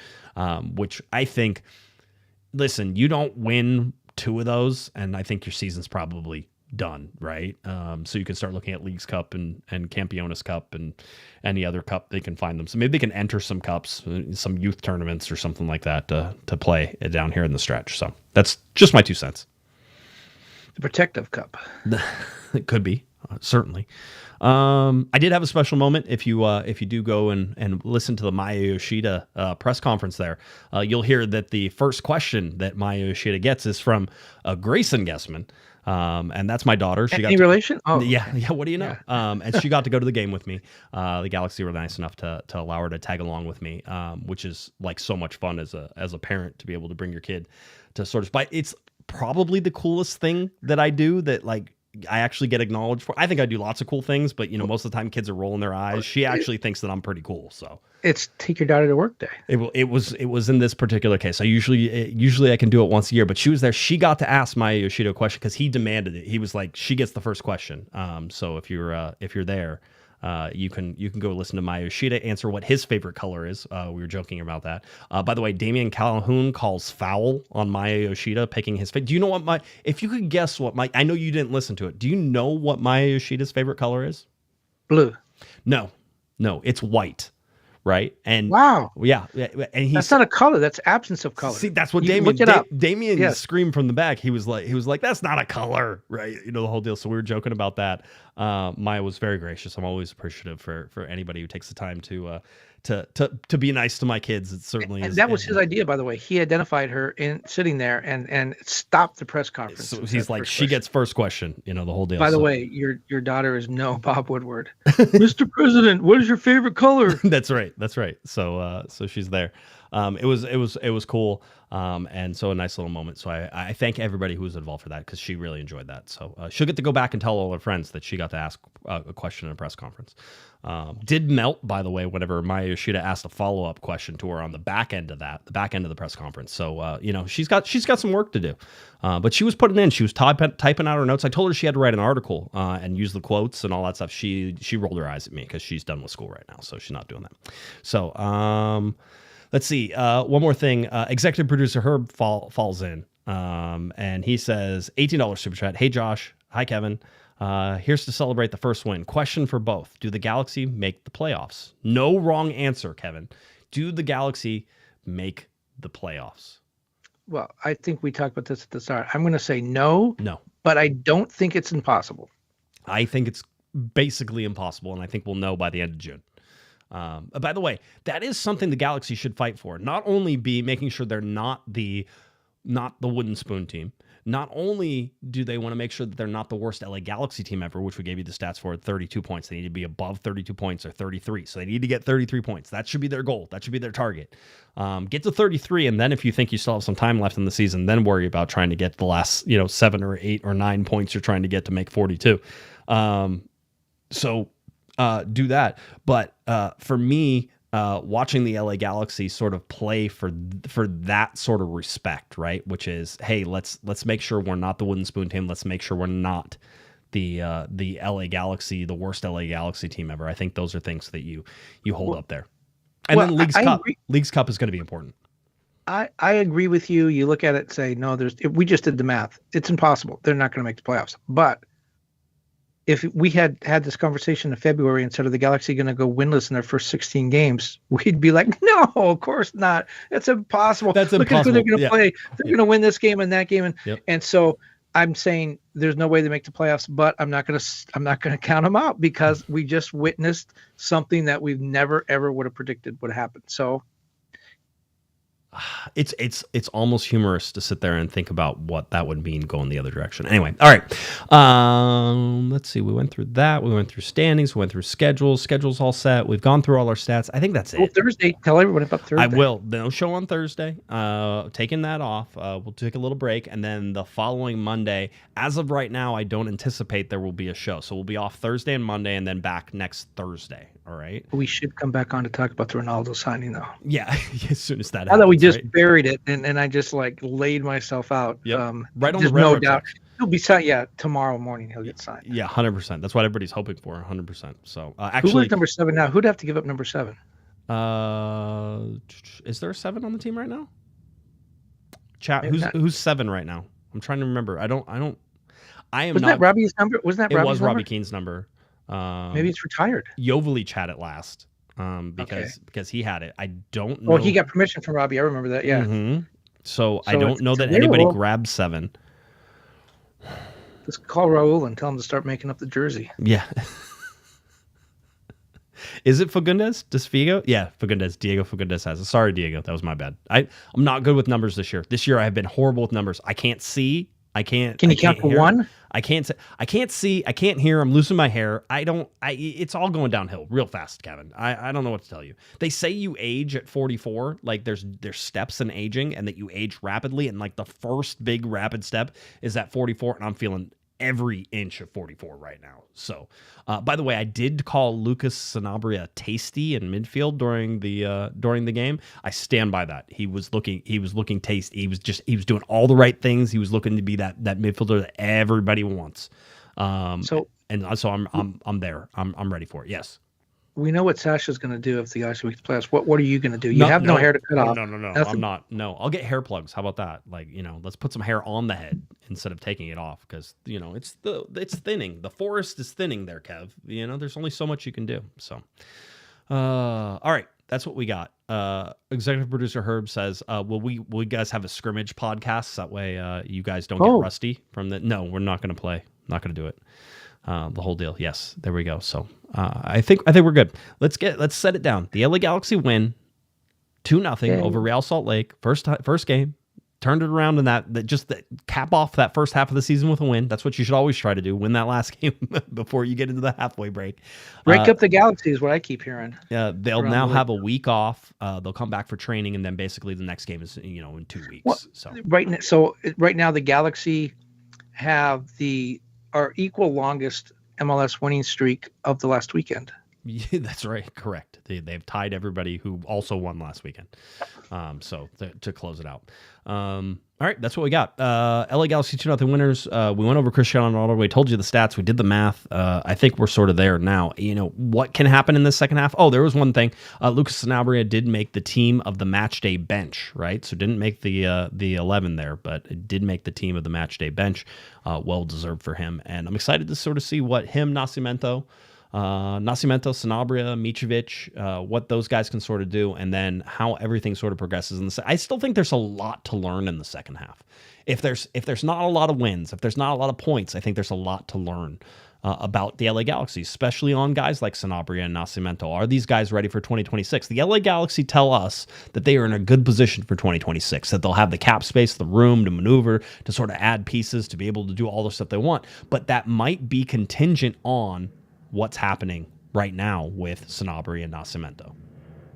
which I think, listen, you don't win 2 of those, and I think your season's probably done, right? So you can start looking at Leagues Cup and Campeones Cup and any other cup they can find them. So maybe they can enter some cups, some youth tournaments or something like that to play down here in the stretch. So that's just my 2 cents. The Protective Cup. It could be, certainly. I did have a special moment. If you do go and listen to the Maya Yoshida press conference there, you'll hear that the first question that Maya Yoshida gets is from Grayson Guesman. And that's my daughter. Any relation? Oh, yeah. What do you know? Yeah. And she got to go to the game with me. The Galaxy were nice enough to allow her to tag along with me, which is like so much fun as a parent to be able to bring your kid to sort of. But it's probably the coolest thing that I do that like I actually get acknowledged for. I think I do lots of cool things, but most of the time kids are rolling their eyes. She actually thinks that I'm pretty cool. So it's take your daughter to work day. It was in this particular case. I usually I can do it once a year, but she was there. She got to ask Maya Yoshida a question because he demanded it. He was like, she gets the first question. So if you're there, you can go listen to Maya Yoshida answer what his favorite color is. We were joking about that. By the way, Damian Calhoun calls foul on Maya Yoshida picking his favorite. Do you know what if you could guess what I know you didn't listen to it. Do you know what Maya Yoshida's favorite color is? Blue. No, it's white. Right. And wow. Yeah. And that's not a color. That's absence of color. See, that's what Damien screamed from the back. He was like, that's not a color. Right. The whole deal. So we were joking about that. Maya was very gracious. I'm always appreciative for anybody who takes the time to be nice to my kids. It certainly is. That was his idea, by the way. He identified her in sitting there and stopped the press conference. So he's like, she gets first question, the whole deal. By the way, your daughter is no Bob Woodward. Mr. President, what is your favorite color? That's right. So she's there. it was cool. And so a nice little moment. So I thank everybody who was involved for that because she really enjoyed that. So she'll get to go back and tell all her friends that she got to ask a question in a press conference. Did melt, by the way, whenever Maya Yoshida asked a follow-up question to her on the back end of the press conference. So, she's got some work to do. But she was putting in, she was typing out her notes. I told her she had to write an article and use the quotes and all that stuff. She rolled her eyes at me because she's done with school right now. So she's not doing that. So, let's see. One more thing. Executive producer Herb falls in, and he says, $18 super chat. Hey, Josh. Hi, Kevin. Here's to celebrate the first win. Question for both. Do the Galaxy make the playoffs? No wrong answer, Kevin. Do the Galaxy make the playoffs? Well, I think we talked about this at the start. I'm going to say no. No. But I don't think it's impossible. I think it's basically impossible, and I think we'll know by the end of June. By the way, that is something the Galaxy should fight for. Not only be making sure they're not the wooden spoon team. Not only do they want to make sure that they're not the worst LA Galaxy team ever, which we gave you the stats for at 32 points. They need to be above 32 points or 33. So they need to get 33 points. That should be their goal. That should be their target. Get to 33, and then if you think you still have some time left in the season, then worry about trying to get the last 7 or 8 or 9 points you're trying to get to make 42. So do that. But for me, watching the LA Galaxy sort of play for that sort of respect, right? Which is, hey, let's make sure we're not the wooden spoon team. Let's make sure we're not the LA Galaxy, the worst LA Galaxy team ever. I think those are things that you hold up there. And then Leagues Cup is going to be important. I agree with you. You look at it and say, no, we just did the math. It's impossible. They're not going to make the playoffs. But if we had this conversation in February instead of the Galaxy going to go winless in their first 16 games, we'd be like, no, of course not. That's impossible. Look at who they're going to play. They're going to win this game and that game. And so I'm saying there's no way they make the playoffs, but I'm not going to count them out because we just witnessed something that we've never, ever would have predicted would happen. So it's almost humorous to sit there and think about what that would mean going the other direction. Anyway, all right. Let's see. We went through that. We went through standings. We went through schedules. Schedules all set. We've gone through all our stats. I think that's it. Well, Thursday. Tell everyone about Thursday. I will. No show on Thursday. Taking that off. We'll take a little break, and then the following Monday. As of right now, I don't anticipate there will be a show. So we'll be off Thursday and Monday, and then back next Thursday. All right. We should come back on to talk about the Ronaldo signing, though. Yeah, as soon as that happens. I thought we just buried it, and I just laid myself out. Yep. Right on the no doubt. He'll be signed. Yeah, tomorrow morning he'll get signed. Yeah, 100%. That's what everybody's hoping for. 100%. So actually, who's number 7 now? Who'd have to give up number 7? Is there a 7 on the team right now? Chat. Who's 7 right now? I'm trying to remember. I am. Wasn't that Robbie's number? Wasn't that Robbie's number? It was Robbie Keane's number. Maybe it's retired. Jovelich had it last because he had it. I don't know. Well, he got permission from Robbie. I remember that. Yeah. Mm-hmm. So I don't know that anybody grabbed 7. Just call Raul and tell him to start making up the jersey. Yeah. Is it Fagundes? Does Figo? Yeah, Fagundes. Diego Fagundes has it. Sorry, Diego. That was my bad. I'm not good with numbers this year. This year I have been horrible with numbers. I can't see. Can you count to 1? I can't see. I can't hear. I'm losing my hair. It's all going downhill real fast, Kevin. I don't know what to tell you. They say you age at 44, like there's steps in aging and that you age rapidly. And like the first big rapid step is at 44. And I'm feeling every inch of 44 right now. So, by the way, I did call Lucas Sanabria tasty in midfield during the game. I stand by that. He was looking tasty. He was doing all the right things. He was looking to be that midfielder that everybody wants. So I'm there. I'm ready for it. Yes. We know what Sasha's going to do if the Galaxy makes the playoffs. What are you going to do? You have no hair to cut off. No. I'm not. No, I'll get hair plugs. How about that? Let's put some hair on the head instead of taking it off because it's thinning. The forest is thinning there, Kev. There's only so much you can do. So, all right, that's what we got. Executive producer Herb says, "Will we guys have a scrimmage podcast? That way, you guys don't get rusty from the." No, we're not going to play. Not going to do it. The whole deal. Yes, there we go. So I think we're good. Let's set it down. The LA Galaxy win 2-0 over Real Salt Lake. First game. turned it around, and that just cap off that first half of the season with a win. That's what you should always try to do. Win that last game before you get into the halfway break. Break up the Galaxy is what I keep hearing. They'll now have a week off. They'll come back for training, and then basically the next game is in 2 weeks. Well, right now the Galaxy have our equal longest MLS winning streak of the last weekend. Yeah, that's right. Correct. They've tied everybody who also won last weekend. To close it out. All right, that's what we got. LA Galaxy 2-0 winners. We went over Cristiano Ronaldo. We told you the stats. We did the math. I think we're sort of there now. What can happen in the second half? Oh, there was one thing. Lucas Sanabria did make the team of the match day bench, right? So didn't make the 11 there, but it did make the team of the match day bench. Well deserved for him. And I'm excited to sort of see what Nascimento, Sanabria, Micovic, what those guys can sort of do, and then how everything sort of progresses. I still think there's a lot to learn in the second half. If there's not a lot of wins, if there's not a lot of points, I think there's a lot to learn about the LA Galaxy, especially on guys like Sanabria and Nascimento. Are these guys ready for 2026? The LA Galaxy tell us that they are in a good position for 2026, that they'll have the cap space, the room to maneuver, to sort of add pieces, to be able to do all the stuff they want. But that might be contingent on what's happening right now with Sanabria and Nascimento.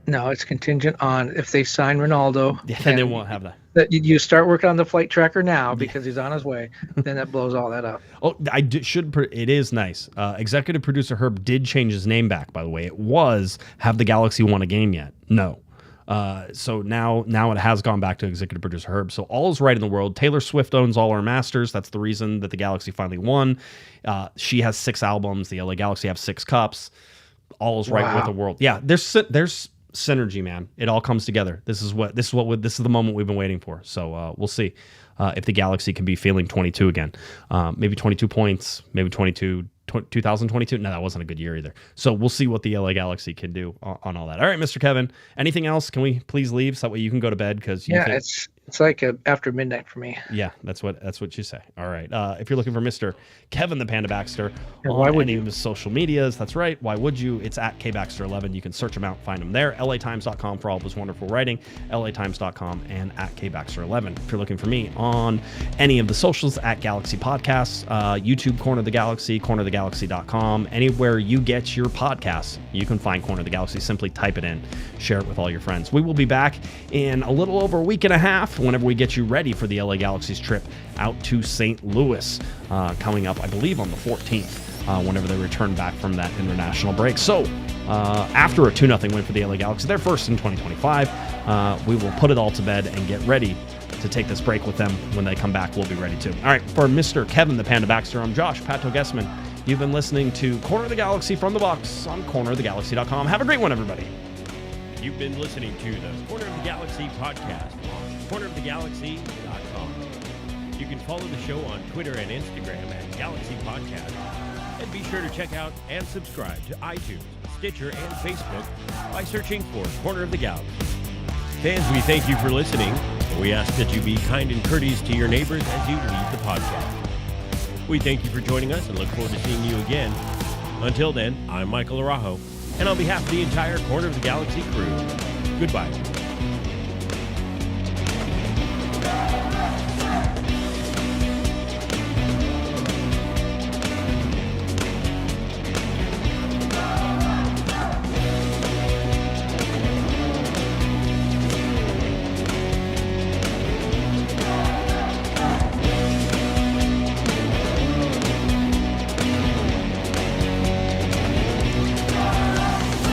No, it's contingent on if they sign Ronaldo. Yeah, then they won't have that. You start working on the flight tracker now because he's on his way. Then that blows all that up. Oh, it is nice. Executive producer Herb did change his name back, by the way. It was, have the Galaxy won a game yet? No. So now it has gone back to executive producer Herb. So all is right in the world. Taylor Swift owns all our masters. That's the reason that the Galaxy finally won. She has 6 albums. The LA Galaxy have 6 cups. All is right with the world. Yeah, there's synergy, man. It all comes together. This is the moment we've been waiting for. So we'll see if the Galaxy can be feeling 22 again. Maybe 22 points. Maybe 2022. No, that wasn't a good year either. So we'll see what the LA Galaxy can do on all that. All right, Mr. Kevin, anything else? Can we please leave so that way you can go to bed? Because it's like after midnight for me. Yeah, that's what you say. All right. If you're looking for Mr. Kevin the Panda Baxter on any of his social medias, that's right. Why would you? It's at KBaxter11. You can search him out, find him there. LATimes.com for all of his wonderful writing. LATimes.com and at KBaxter11. If you're looking for me on any of the socials, at Galaxy Podcasts, YouTube Corner of the Galaxy, cornerofthegalaxy.com. Anywhere you get your podcasts, you can find Corner of the Galaxy. Simply type it in, share it with all your friends. We will be back in a little over a week and a half whenever we get you ready for the LA Galaxy's trip out to St. Louis, coming up, I believe, on the 14th, whenever they return back from that international break. So after a 2-0 win for the LA Galaxy, they're first in 2025. We will put it all to bed and get ready to take this break with them. When they come back, we'll be ready too. All right, for Mr. Kevin the Panda Baxter, I'm Josh Pato Guesman. You've been listening to Corner of the Galaxy from the box on cornerofthegalaxy.com. Have a great one, everybody. You've been listening to the Corner of the Galaxy podcast on cornerofthegalaxy.com. You can follow the show on Twitter and Instagram at Galaxy Podcast. And be sure to check out and subscribe to iTunes, Stitcher, and Facebook by searching for Corner of the Galaxy. Fans, we thank you for listening, and we ask that you be kind and courteous to your neighbors as you leave the podcast. We thank you for joining us and look forward to seeing you again. Until then, I'm Michael Araujo, and on behalf of the entire Corner of the Galaxy crew, goodbye.